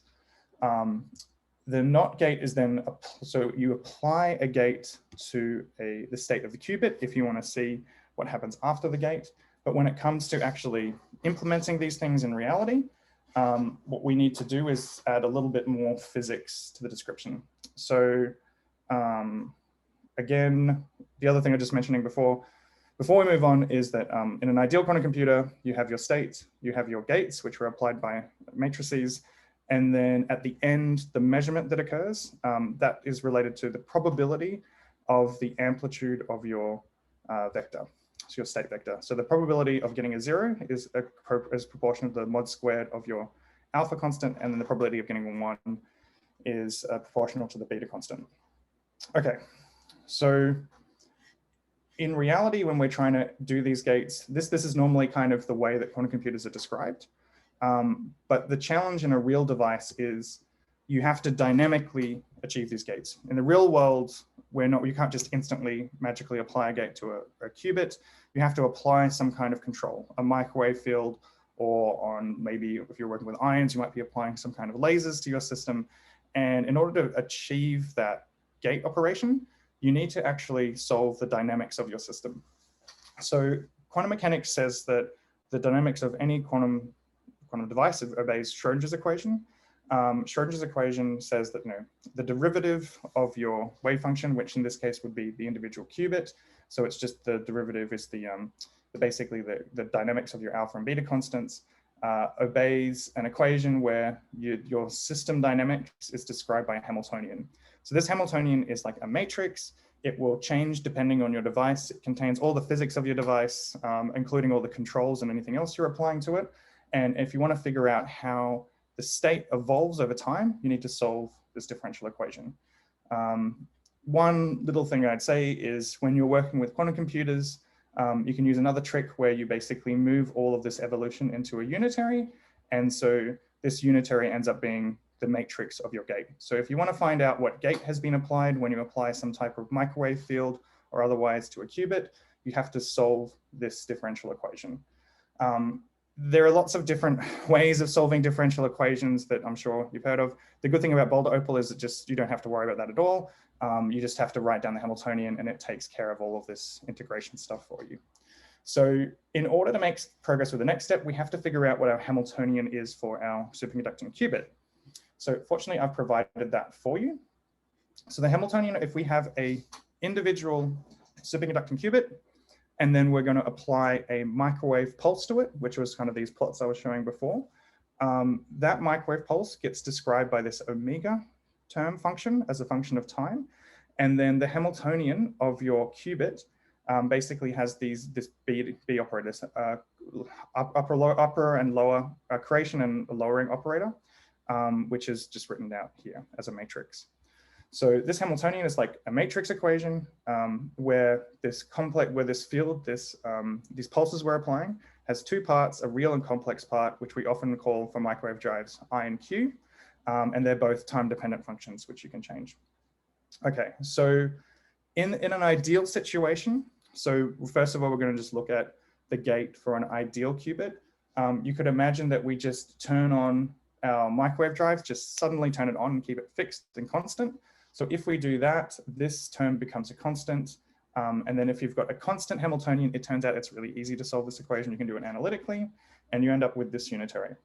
The NOT gate is then, so you apply a gate to the state of the qubit if you want to see what happens after the gate. But when it comes to actually implementing these things in reality, what we need to do is add a little bit more physics to the description. So again, the other thing I was just mentioning before we move on is that in an ideal quantum computer, you have your state, you have your gates, which were applied by matrices. And then at the end, the measurement that occurs, that is related to the probability of the amplitude of your vector, so your state vector. So the probability of getting a 0 is proportional to the mod squared of your alpha constant, and then the probability of getting a 1 is proportional to the beta constant. Okay, so in reality, when we're trying to do these gates, this is normally kind of the way that quantum computers are described. But the challenge in a real device is you have to dynamically achieve these gates. In the real world, you can't just instantly magically apply a gate to a qubit. You have to apply some kind of control, a microwave field, or on maybe if you're working with ions, you might be applying some kind of lasers to your system. And in order to achieve that gate operation, you need to actually solve the dynamics of your system. So quantum mechanics says that the dynamics of any quantum device obeys Schrodinger's equation. Schrodinger's equation says that the derivative of your wave function, which in this case would be the individual qubit, so it's just the derivative is basically the dynamics of your alpha and beta constants, obeys an equation where your system dynamics is described by a Hamiltonian. So this Hamiltonian is like a matrix. It will change depending on your device. It contains all the physics of your device, including all the controls and anything else you're applying to it. And if you want to figure out how the state evolves over time, you need to solve this differential equation. One little thing I'd say is when you're working with quantum computers, you can use another trick where you basically move all of this evolution into a unitary. And so this unitary ends up being the matrix of your gate. So if you want to find out what gate has been applied when you apply some type of microwave field or otherwise to a qubit, you have to solve this differential equation. There are lots of different ways of solving differential equations that I'm sure you've heard of. The good thing about Boulder-Opal is that you don't have to worry about that at all. You just have to write down the Hamiltonian and it takes care of all of this integration stuff for you. So in order to make progress with the next step, we have to figure out what our Hamiltonian is for our superconducting qubit. So fortunately, I've provided that for you. So the Hamiltonian, if we have a individual superconducting qubit, and then we're going to apply a microwave pulse to it, which was kind of these plots I was showing before. That microwave pulse gets described by this omega term function as a function of time. And then the Hamiltonian of your qubit basically has this B operators, upper and lower creation and lowering operator, which is just written out here as a matrix. So this Hamiltonian is like a matrix equation where this field, these pulses we're applying has two parts, a real and complex part, which we often call for microwave drives I and Q, and they're both time-dependent functions, which you can change. Okay, so in an ideal situation, so first of all, we're going to just look at the gate for an ideal qubit. You could imagine that we just turn on our microwave drives, just suddenly turn it on and keep it fixed and constant. So if we do that, this term becomes a constant. And then if you've got a constant Hamiltonian, it turns out it's really easy to solve this equation. You can do it analytically, and you end up with this unitary.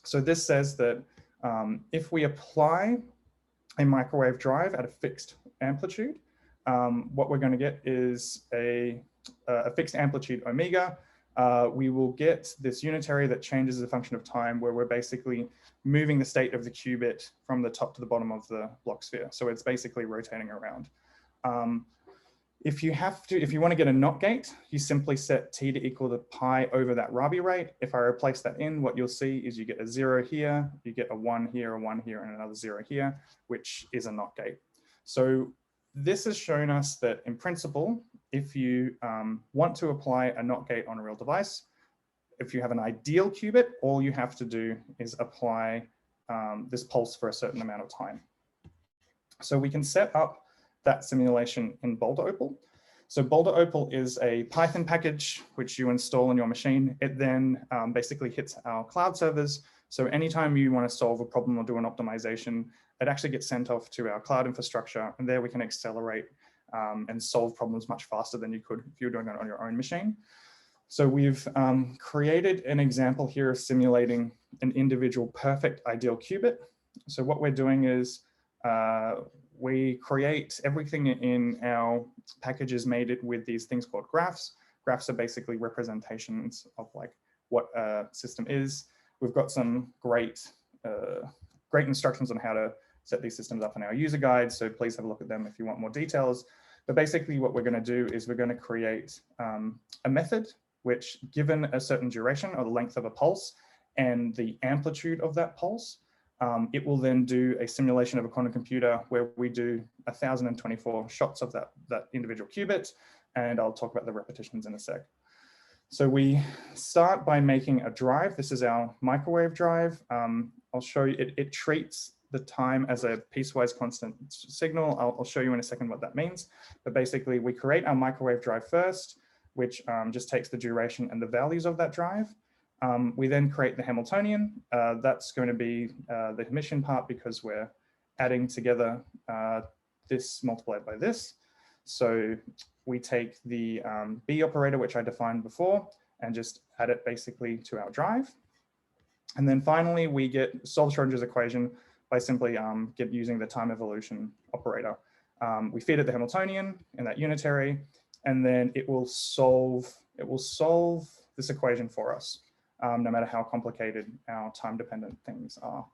So this says that if we apply a microwave drive at a fixed amplitude, what we're going to get is a fixed amplitude omega. We will get this unitary that changes as a function of time, where we're basically moving the state of the qubit from the top to the bottom of the block sphere. So it's basically rotating around. If you want to get a NOT gate, you simply set t to equal to pi over that Rabi rate. If I replace that in, what you'll see is you get a 0 here, you get a 1 here, a 1 here, and another 0 here, which is a NOT gate. So this has shown us that in principle, if you want to apply a NOT gate on a real device, if you have an ideal qubit, all you have to do is apply this pulse for a certain amount of time. So we can set up that simulation in Boulder Opal. So Boulder Opal is a Python package which you install on your machine. It then basically hits our cloud servers. So anytime you want to solve a problem or do an optimization, it actually gets sent off to our cloud infrastructure, and there we can accelerate and solve problems much faster than you could if you were doing it on your own machine. So we've created an example here of simulating an individual perfect ideal qubit. So what we're doing is we create everything in our packages, made it with these things called graphs. Graphs are basically representations of like what a system is. We've got some great instructions on how to set these systems up in our user guide. So please have a look at them if you want more details. But basically what we're going to do is we're going to create a method which, given a certain duration or the length of a pulse and the amplitude of that pulse, it will then do a simulation of a quantum computer where we do 1,024 shots of that individual qubit. And I'll talk about the repetitions in a sec. So we start by making a drive. This is our microwave drive. I'll show you, it treats the time as a piecewise constant signal. I'll show you in a second what that means. But basically we create our microwave drive first, which just takes the duration and the values of that drive. We then create the Hamiltonian. That's going to be the emission part because we're adding together this multiplied by this. So we take the B operator, which I defined before, and just add it basically to our drive. And then finally, we get solve Schrodinger's equation by simply using the time evolution operator. We feed it the Hamiltonian in that unitary, and then it will solve this equation for us. No matter how complicated our time-dependent things are.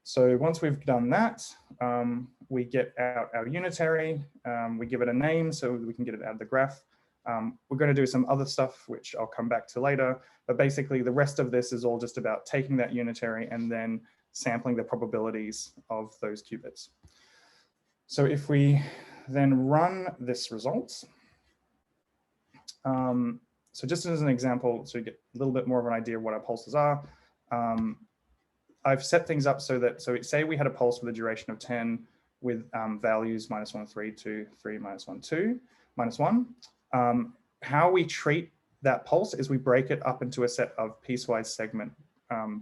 So once we've done that, we get out our unitary, we give it a name so we can get it out of the graph. We're going to do some other stuff, which I'll come back to later, but basically the rest of this is all just about taking that unitary and then sampling the probabilities of those qubits. So if we then run this result, so just as an example, so you get a little bit more of an idea of what our pulses are, I've set things up so that, say we had a pulse with a duration of 10 with values -1, 3, 2, 3, -1, 2, -1. How we treat that pulse is we break it up into a set of piecewise segment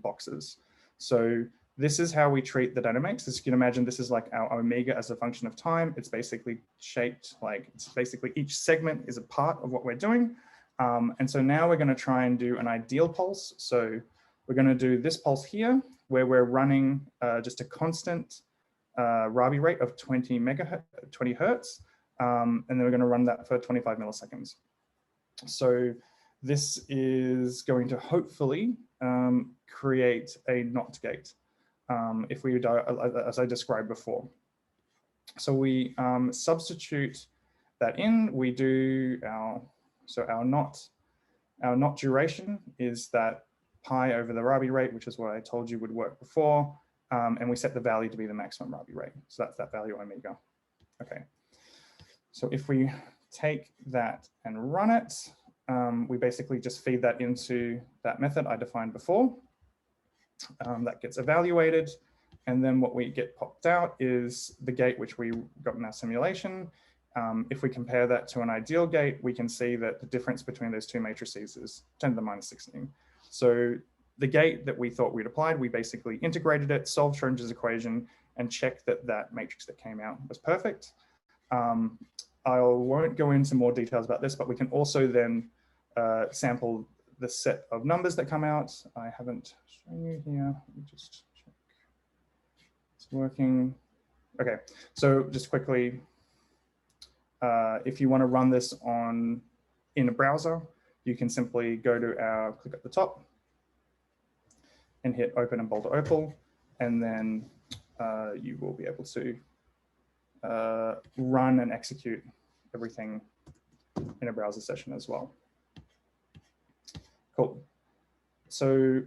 boxes. So this is how we treat the dynamics. As you can imagine, this is like our omega as a function of time. It's basically shaped like, it's basically each segment is a part of what we're doing. And so now we're going to try and do an ideal pulse. So we're going to do this pulse here, where we're running just a constant Rabi rate of 20 hertz. And then we're going to run that for 25 milliseconds. So this is going to hopefully create a NOT gate, if we do, as I described before. So we substitute that in, we do our NOT duration is that pi over the Rabi rate, which is what I told you would work before. And we set the value to be the maximum Rabi rate. So that's that value omega. Okay. So if we take that and run it, we basically just feed that into that method I defined before. That gets evaluated. And then what we get popped out is the gate which we got in our simulation. If we compare that to an ideal gate, we can see that the difference between those two matrices is 10 to the -16. So the gate that we thought we'd applied, we basically integrated it, solved Schrodinger's equation, and checked that that matrix that came out was perfect. I won't go into more details about this, but we can also then sample the set of numbers that come out. I haven't shown you here. Let me just check. It's working. Okay, so just quickly, if you want to run this in a browser, you can simply go to click at the top and hit open in bold opal, and then you will be able to run and execute everything in a browser session as well. Cool. So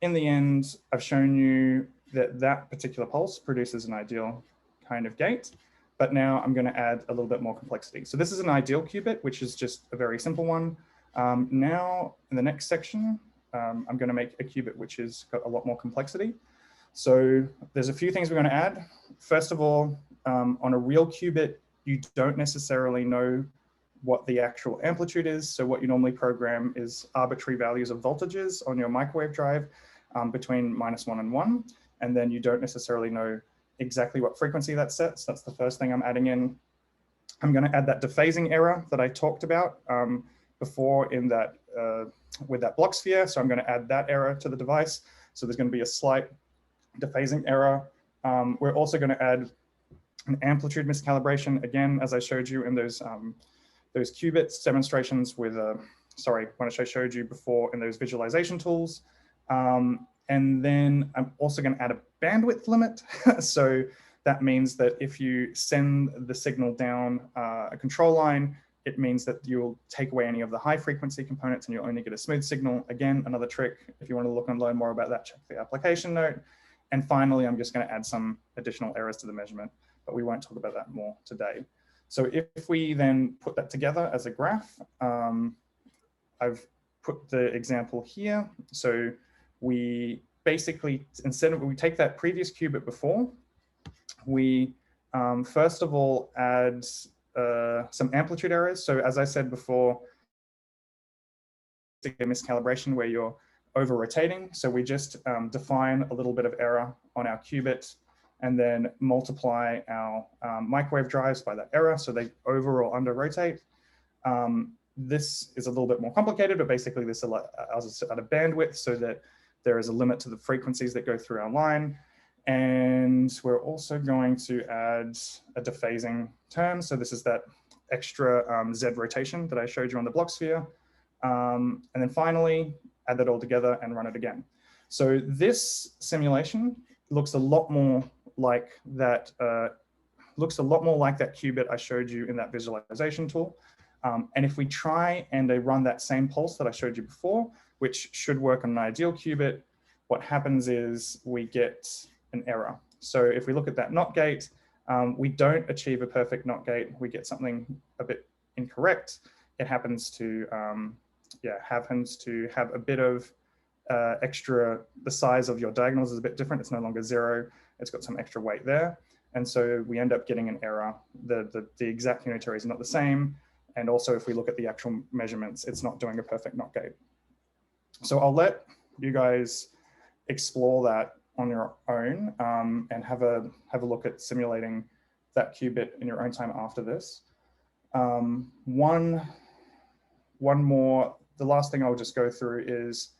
in the end, I've shown you that that particular pulse produces an ideal kind of gate, but now I'm going to add a little bit more complexity. So this is an ideal qubit, which is just a very simple one. Now in the next section, I'm going to make a qubit which has got a lot more complexity. So there's a few things we're going to add. First of all, on a real qubit, you don't necessarily know what the actual amplitude is. So what you normally program is arbitrary values of voltages on your microwave drive between -1 and 1. And then you don't necessarily know exactly what frequency that's set. So that's the first thing I'm adding in. I'm going to add that dephasing error that I talked about before in that with that block sphere. So I'm going to add that error to the device. So there's going to be a slight dephasing error. We're also going to add an amplitude miscalibration, again, as I showed you in those qubits demonstrations with, when I showed you before in those visualization tools. And then I'm also going to add a bandwidth limit. So that means that if you send the signal down a control line, it means that you'll take away any of the high frequency components and you'll only get a smooth signal. Again, another trick. If you want to look and learn more about that, check the application note. And finally, I'm just going to add some additional errors to the measurement, but we won't talk about that more today. So if we then put that together as a graph, I've put the example here. So we basically, instead of, we take that previous qubit before, we first of all add some amplitude errors. So as I said before, a miscalibration where you're over rotating. So we just define a little bit of error on our qubit and then multiply our microwave drives by that error. So they over or under rotate. This is a little bit more complicated, but basically this allows us to add a bandwidth so that there is a limit to the frequencies that go through our line. And we're also going to add a dephasing term. So this is that extra Z rotation that I showed you on the block sphere. And then finally, add that all together and run it again. So this simulation looks a lot more like that, qubit I showed you in that visualization tool. And if we try and run that same pulse that I showed you before, which should work on an ideal qubit, what happens is we get an error. So if we look at that NOT gate, we don't achieve a perfect NOT gate. We get something a bit incorrect. It happens to, have a bit of extra, the size of your diagonals is a bit different. It's no longer 0. It's got some extra weight there. And so we end up getting an error. The exact unitary is not the same. And also if we look at the actual measurements, it's not doing a perfect NOT gate. So I'll let you guys explore that on your own and have a look at simulating that qubit in your own time after this. One more, the last thing I'll just go through is,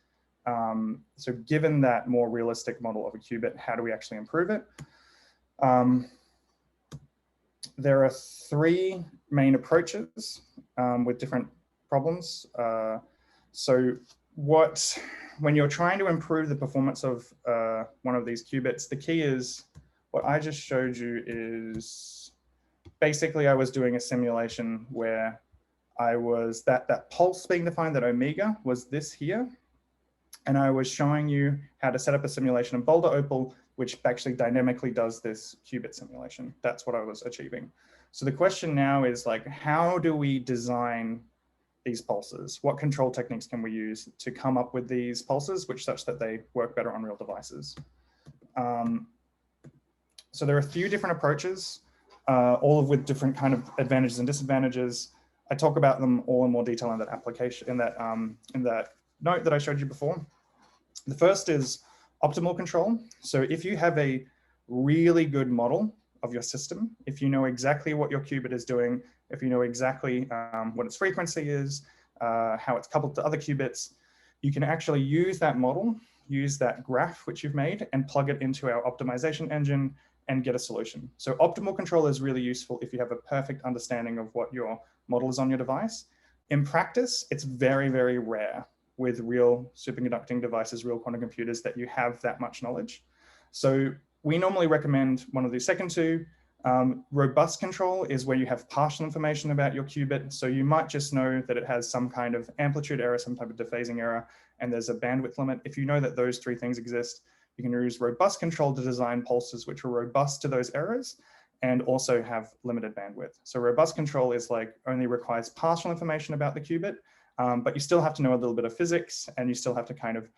so given that more realistic model of a qubit, how do we actually improve it? There are 3 main approaches with different problems. So when you're trying to improve the performance of one of these qubits, the key is, what I just showed you is, basically I was doing a simulation where I was, that pulse being defined, that omega was this here. And I was showing you how to set up a simulation in Boulder Opal, which actually dynamically does this qubit simulation. That's what I was achieving. So the question now is like, how do we design these pulses? What control techniques can we use to come up with these pulses, such that they work better on real devices? So there are a few different approaches, all with different kind of advantages and disadvantages. I talk about them all in more detail in that application, in that note that I showed you before. The first is optimal control. So if you have a really good model of your system, if you know exactly what your qubit is doing, if you know exactly what its frequency is, how it's coupled to other qubits, you can actually use that model, use that graph which you've made, and plug it into our optimization engine and get a solution. So optimal control is really useful if you have a perfect understanding of what your model is on your device. In practice, it's very, very rare with real superconducting devices, real quantum computers, that you have that much knowledge. So we normally recommend one of the second two. Robust control is where you have partial information about your qubit. So you might just know that it has some kind of amplitude error, some type of dephasing error, and there's a bandwidth limit. If you know that those three things exist, you can use robust control to design pulses which are robust to those errors and also have limited bandwidth. So robust control is like only requires partial information about the qubit, but you still have to know a little bit of physics, and you still have to kind of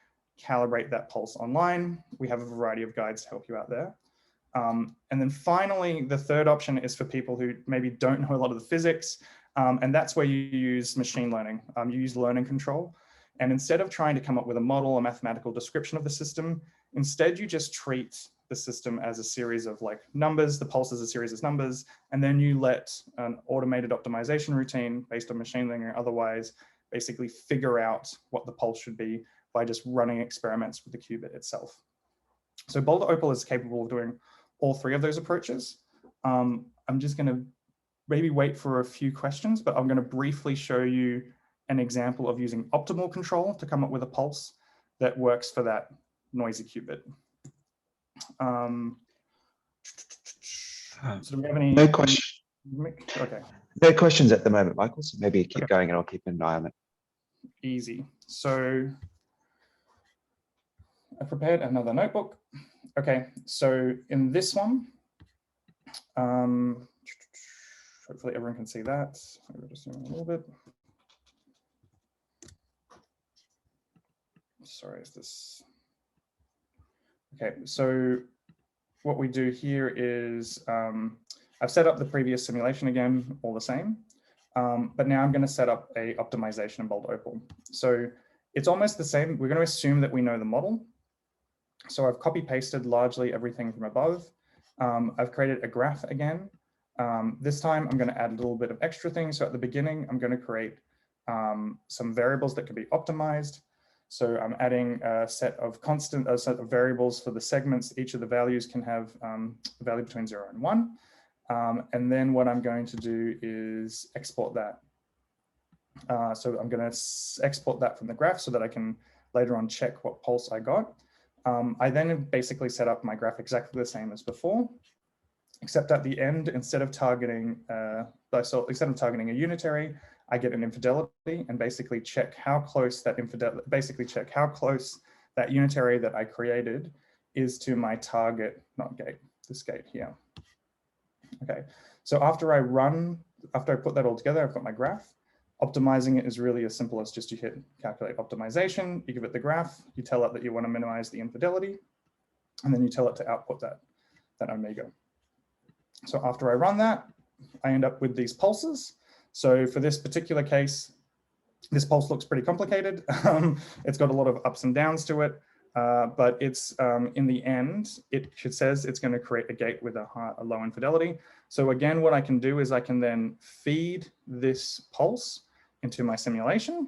calibrate that pulse online. We have a variety of guides to help you out there. And then finally, the third option is for people who maybe don't know a lot of the physics, and that's where you use machine learning. You use learning control. And instead of trying to come up with a model, a mathematical description of the system, instead you just treat the system as a series of like numbers, the pulse is a series of numbers, and then you let an automated optimization routine based on machine learning or otherwise basically figure out what the pulse should be by just running experiments with the qubit itself. So Boulder Opal is capable of doing all three of those approaches. I'm just going to maybe wait for a few questions, but I'm going to briefly show you an example of using optimal control to come up with a pulse that works for that noisy qubit. So do we have any? No question. Okay. No questions at the moment, Michael, so maybe keep going and I'll keep an eye on it. Easy. So I prepared another notebook. Okay, so in this one, hopefully everyone can see that. I'll just zoom in a little bit. Sorry, is this? Okay, so what we do here is I've set up the previous simulation again, all the same, but now I'm going to set up a optimization in Boulder Opal. So it's almost the same. We're going to assume that we know the model. So I've copy pasted largely everything from above. I've created a graph again. This time I'm going to add a little bit of extra things. So at the beginning, I'm going to create some variables that can be optimized. So I'm adding a set of variables for the segments. Each of the values can have a value between 0 and 1. And then what I'm going to do is export that. So I'm going to export that from the graph so that I can later on check what pulse I got. I then basically set up my graph exactly the same as before, except at the end, instead of targeting a unitary, I get an infidelity and basically check how close that unitary that I created is to my target, not gate, this gate here. Okay, so after I put that all together, I've got my graph. Optimizing it is really as simple as just you hit calculate optimization, you give it the graph, you tell it that you want to minimize the infidelity, and then you tell it to output that omega. So after I run that, I end up with these pulses. So for this particular case, this pulse looks pretty complicated. It's got a lot of ups and downs to it, but it's in the end, it says it's going to create a gate with a low infidelity. So again, what I can do is I can then feed this pulse into my simulation,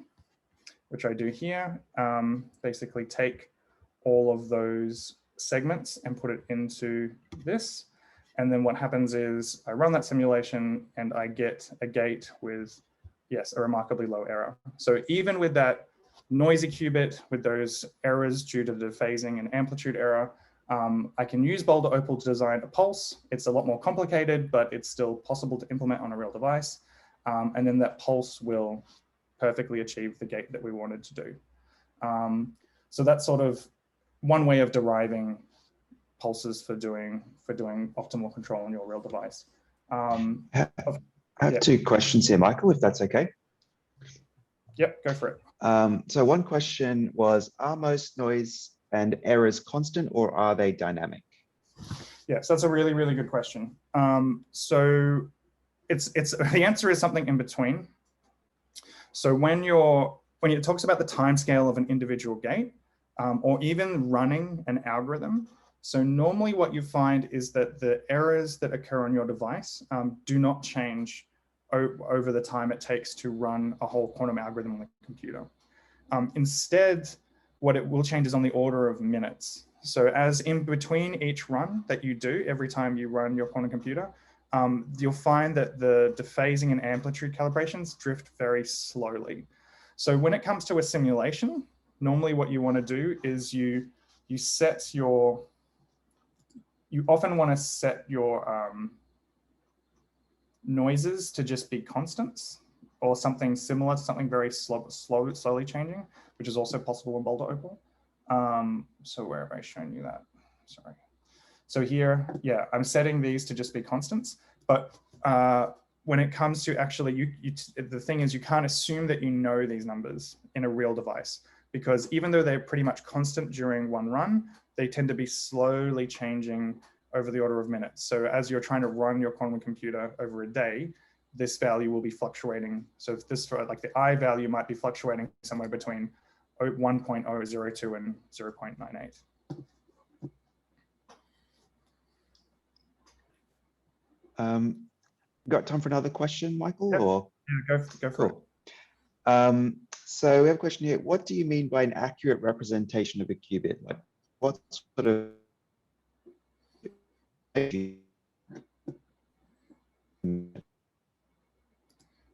which I do here. Basically take all of those segments and put it into this. And then what happens is I run that simulation and I get a gate with, yes, a remarkably low error. So even with that noisy qubit, with those errors due to the dephasing and amplitude error, I can use Boulder Opal to design a pulse. It's a lot more complicated, but it's still possible to implement on a real device. And then that pulse will perfectly achieve the gate that we wanted to do. So that's sort of one way of deriving pulses for doing optimal control on your real device. I have two questions here, Michael, if that's okay. Yep, go for it. So one question was, are most noise and errors constant or are they dynamic? Yes, that's a really, really good question. So the answer is something in between. So when it talks about the time scale of an individual gate, or even running an algorithm, so normally what you find is that the errors that occur on your device do not change over the time it takes to run a whole quantum algorithm on the computer. Instead, what it will change is on the order of minutes. So as in between each run that you do, every time you run your quantum computer, you'll find that the dephasing and amplitude calibrations drift very slowly. So when it comes to a simulation, normally what you want to do is you often want to set your noises to just be constants, or something similar to something very slowly changing, which is also possible in Boulder Opal. So where have I shown you that? Sorry. So here, yeah, I'm setting these to just be constants, but when it comes to actually, the thing is you can't assume that you know these numbers in a real device, because even though they're pretty much constant during one run, they tend to be slowly changing over the order of minutes. So as you're trying to run your quantum computer over a day, this value will be fluctuating. So if this, like the I value might be fluctuating somewhere between 1.002 and 0.98. Got time for another question, Michael? Yep. Or Yeah, go for cool. It. So we have a question here. What do you mean by an accurate representation of a qubit? Like, what sort of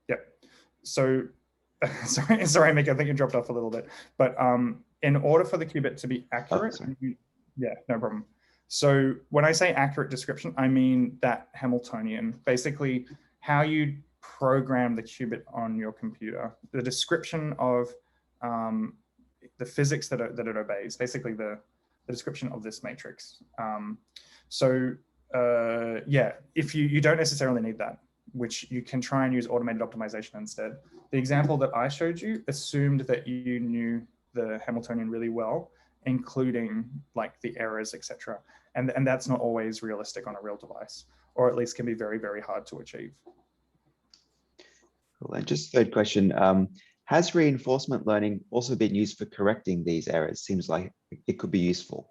Yep. So, sorry, Mick, I think you dropped off a little bit. But in order for the qubit to be accurate, yeah, no problem. So when I say accurate description, I mean that Hamiltonian, basically how you program the qubit on your computer, the description of the physics that it obeys, basically the description of this matrix. Yeah, if you don't necessarily need that, which you can try and use automated optimization instead. The example that I showed you assumed that you knew the Hamiltonian really well, including like the errors, etc. And that's not always realistic on a real device, or at least can be very, very hard to achieve. Cool. And just third question, has reinforcement learning also been used for correcting these errors? Seems like it could be useful.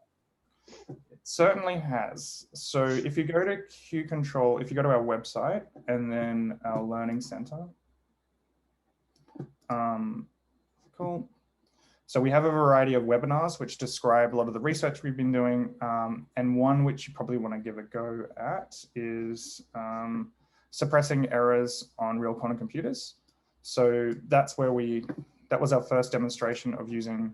It certainly has. So if you go to Q-CTRL, if you go to our website and then our Learning Center, cool. So we have a variety of webinars which describe a lot of the research we've been doing, and one which you probably want to give a go at is suppressing errors on real quantum computers. So that's where that was our first demonstration of using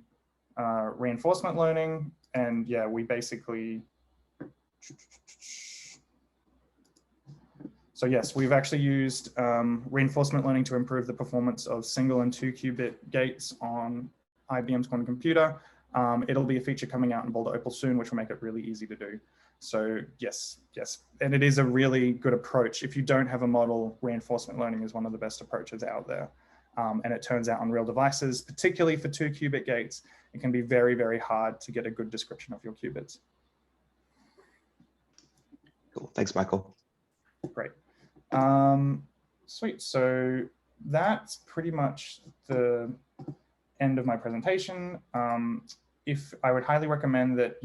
reinforcement learning. And yeah, we basically, so yes, we've actually used reinforcement learning to improve the performance of single and 2 qubit gates on IBM's quantum computer. It'll be a feature coming out in Boulder Opal soon, which will make it really easy to do. So yes. And it is a really good approach. If you don't have a model, reinforcement learning is one of the best approaches out there. And it turns out on real devices, particularly for 2 qubit gates, it can be very, very hard to get a good description of your qubits. Cool, thanks, Michael. Great. Sweet, so that's pretty much the end of my presentation. If I would highly recommend that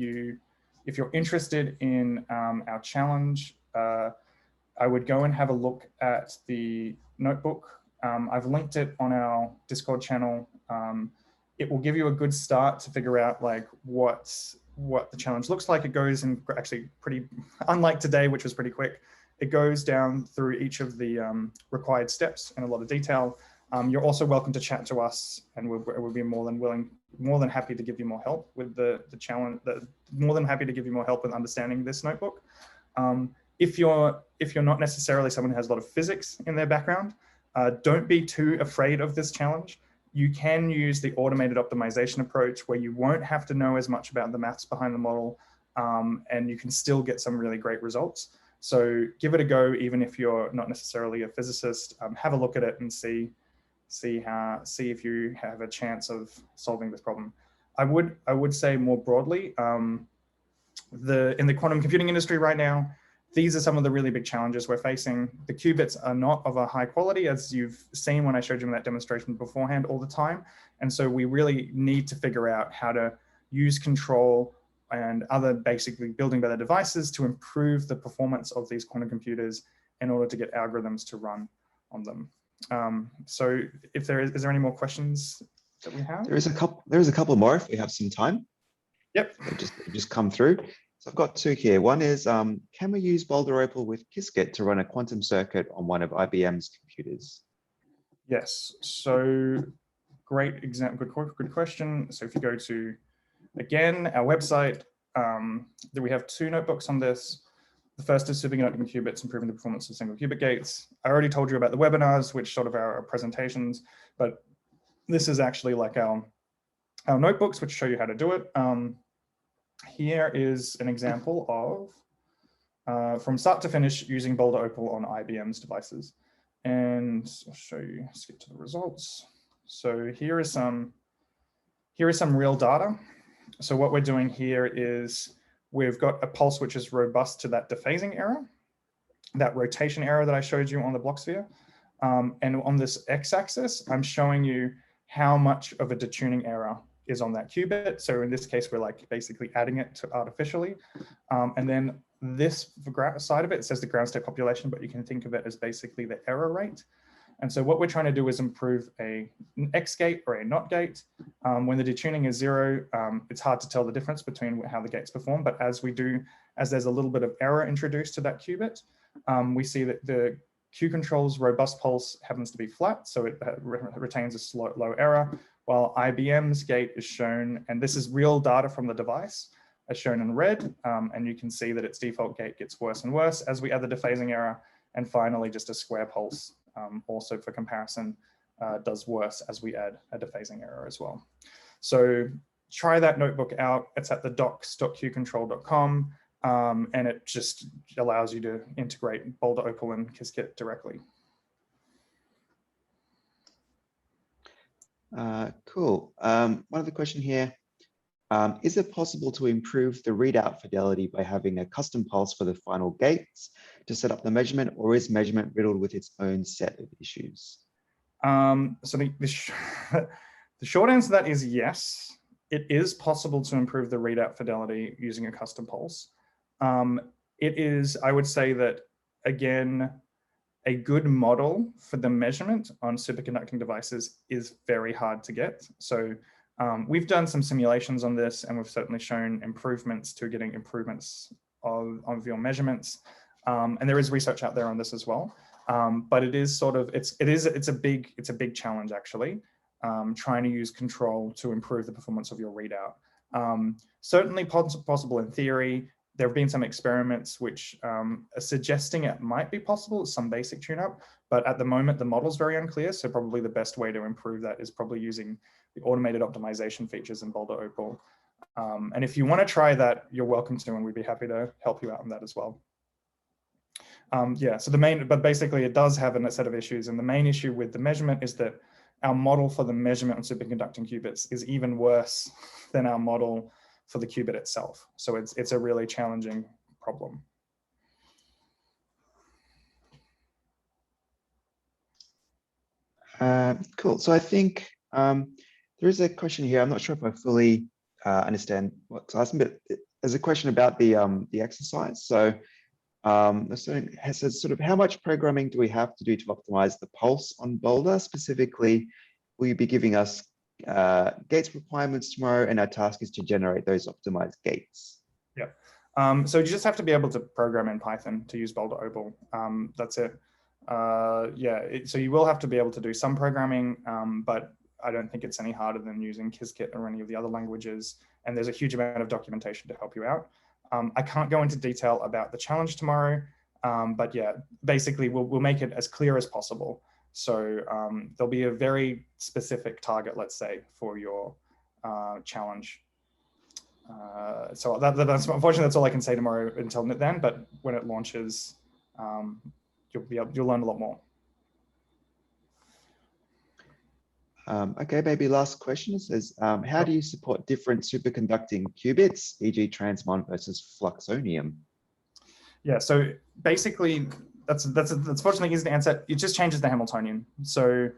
if you're interested in our challenge, I would go and have a look at the notebook. I've linked it on our Discord channel. It will give you a good start to figure out like what the challenge looks like. It goes in actually pretty, unlike today, which was pretty quick, it goes down through each of the required steps in a lot of detail. You're also welcome to chat to us, and we'll be more than happy to give you more help with the challenge. More than happy to give you more help with understanding this notebook. If you're not necessarily someone who has a lot of physics in their background, don't be too afraid of this challenge. You can use the automated optimization approach where you won't have to know as much about the maths behind the model, and you can still get some really great results. So give it a go, even if you're not necessarily a physicist. Have a look at it and see if you have a chance of solving this problem. I would say more broadly, in the quantum computing industry right now, these are some of the really big challenges we're facing. The qubits are not of a high quality, as you've seen when I showed you in that demonstration beforehand, all the time. And so we really need to figure out how to use control and other basically building better devices to improve the performance of these quantum computers in order to get algorithms to run on them. So if is there any more questions that we have. There is a couple more if we have some time. Yep. They just come through. So I've got two here. One is, can we use Boulder Opal with Qiskit to run a quantum circuit on one of IBM's computers? Yes. So great example. Good question. So if you go to, again, our website, we have two notebooks on this. The first is superconducting qubits, improving the performance of single qubit gates. I already told you about the webinars, which sort of our presentations, but this is actually like our notebooks, which show you how to do it. Here is an example of from start to finish using Boulder Opal on IBM's devices. And I'll show you, skip to the results. So here is some real data. So what we're doing here is we've got a pulse which is robust to that dephasing error, that rotation error that I showed you on the block sphere. And on this x-axis, I'm showing you how much of a detuning error is on that qubit. So in this case, we're like basically adding it to artificially. And then this side of it says the ground state population, but you can think of it as basically the error rate. And so what we're trying to do is improve an X gate or a NOT gate. When the detuning is 0, it's hard to tell the difference between how the gates perform. But as there's a little bit of error introduced to that qubit, we see that the Q-control's robust pulse happens to be flat, so it retains a low error, while IBM's gate is shown, and this is real data from the device, as shown in red, and you can see that its default gate gets worse and worse as we add the dephasing error, and finally just a square pulse, also for comparison, does worse as we add a dephasing error as well. So try that notebook out. It's at the docs.qcontrol.com. And it just allows you to integrate Boulder Opal and Qiskit directly. Cool. One other question here. Is it possible to improve the readout fidelity by having a custom pulse for the final gates to set up the measurement, or is measurement riddled with its own set of issues? So the short answer to that is yes. It is possible to improve the readout fidelity using a custom pulse. It is, I would say that, again, a good model for the measurement on superconducting devices is very hard to get. So we've done some simulations on this, and we've certainly shown improvements to getting improvements of your measurements. And there is research out there on this as well. But it is sort of, it's a big challenge actually, trying to use control to improve the performance of your readout. Certainly possible in theory. There have been some experiments which are suggesting it might be possible, some basic tune-up, but at the moment the model's very unclear, so probably the best way to improve that is probably using the automated optimization features in Boulder Opal. And if you want to try that, you're welcome to, and we'd be happy to help you out on that as well. Yeah, so but basically it does have a set of issues, and the main issue with the measurement is that our model for the measurement on superconducting qubits is even worse than our model for the qubit itself. So it's a really challenging problem. Cool. So I think there is a question here. I'm not sure if I fully understand what's asking, but there's a question about the exercise. So the student has said, sort of, how much programming do we have to do to optimize the pulse on Boulder? Specifically, will you be giving us gates requirements tomorrow, and our task is to generate those optimized gates? Yeah. So you just have to be able to program in Python to use Boulder Opal. That's it. So you will have to be able to do some programming, but I don't think it's any harder than using Qiskit or any of the other languages. And there's a huge amount of documentation to help you out. I can't go into detail about the challenge tomorrow, but yeah, basically we'll make it as clear as possible. So there'll be a very specific target, let's say, for your challenge. So that's unfortunately that's all I can say tomorrow until then. But when it launches, you'll learn a lot more. Okay, maybe last question is, how do you support different superconducting qubits, e.g. transmon versus fluxonium? Yeah, so basically, that's fortunately easy to answer. It just changes the Hamiltonian. So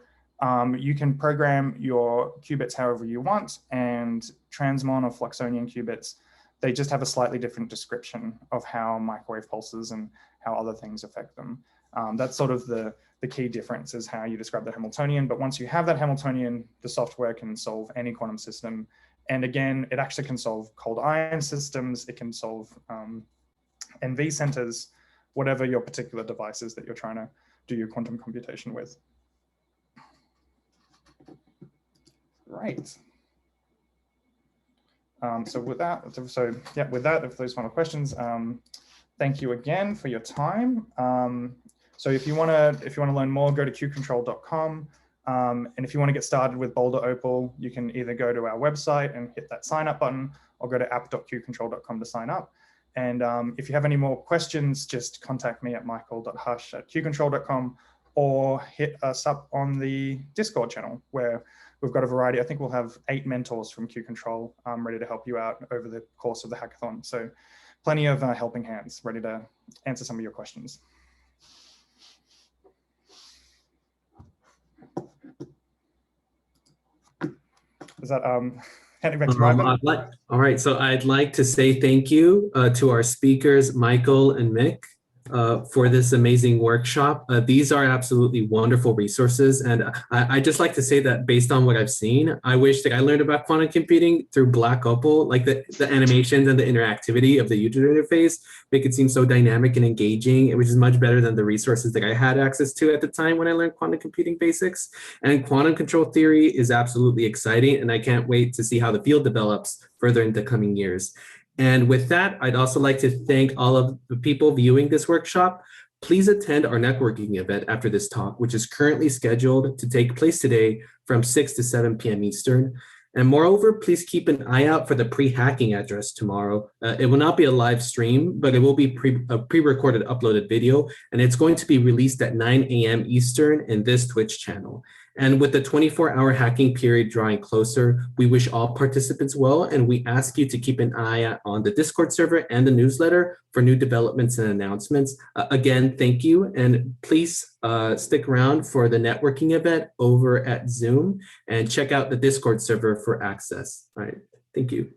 you can program your qubits however you want, and transmon or fluxonian qubits, they just have a slightly different description of how microwave pulses and how other things affect them. That's sort of the key difference is how you describe the Hamiltonian. But once you have that Hamiltonian, the software can solve any quantum system. And again, it actually can solve cold ion systems. It can solve NV centers, whatever your particular device is that you're trying to do your quantum computation with. Right. So with that, with those final questions, thank you again for your time. So if you want to learn more, go to qcontrol.com. And if you want to get started with Boulder Opal, you can either go to our website and hit that sign up button, or go to app.qcontrol.com to sign up. And if you have any more questions, just contact me at michael.hush@qcontrol.com, or hit us up on the Discord channel, where we've got a variety. I think we'll have 8 mentors from Q-Control ready to help you out over the course of the hackathon. So plenty of helping hands ready to answer some of your questions. Is that handing back to you, Ivan? All right, so I'd like to say thank you to our speakers, Michael and Mick, for this amazing workshop. These are absolutely wonderful resources. And I just like to say that based on what I've seen, I wish that I learned about quantum computing through Black Opal, like the animations and the interactivity of the user interface make it seem so dynamic and engaging, which is much better than the resources that I had access to at the time when I learned quantum computing basics. And quantum control theory is absolutely exciting, and I can't wait to see how the field develops further in the coming years. And with that, I'd also like to thank all of the people viewing this workshop. Please attend our networking event after this talk, which is currently scheduled to take place today from 6 to 7 p.m. Eastern. And moreover, please keep an eye out for the pre-hacking address tomorrow. It will not be a live stream, but it will be a pre-recorded uploaded video, and it's going to be released at 9 a.m. Eastern in this Twitch channel. And with the 24-hour hacking period drawing closer, we wish all participants well, and we ask you to keep an eye on the Discord server and the newsletter for new developments and announcements. Again, thank you, and please stick around for the networking event over at Zoom, and check out the Discord server for access. All right, thank you.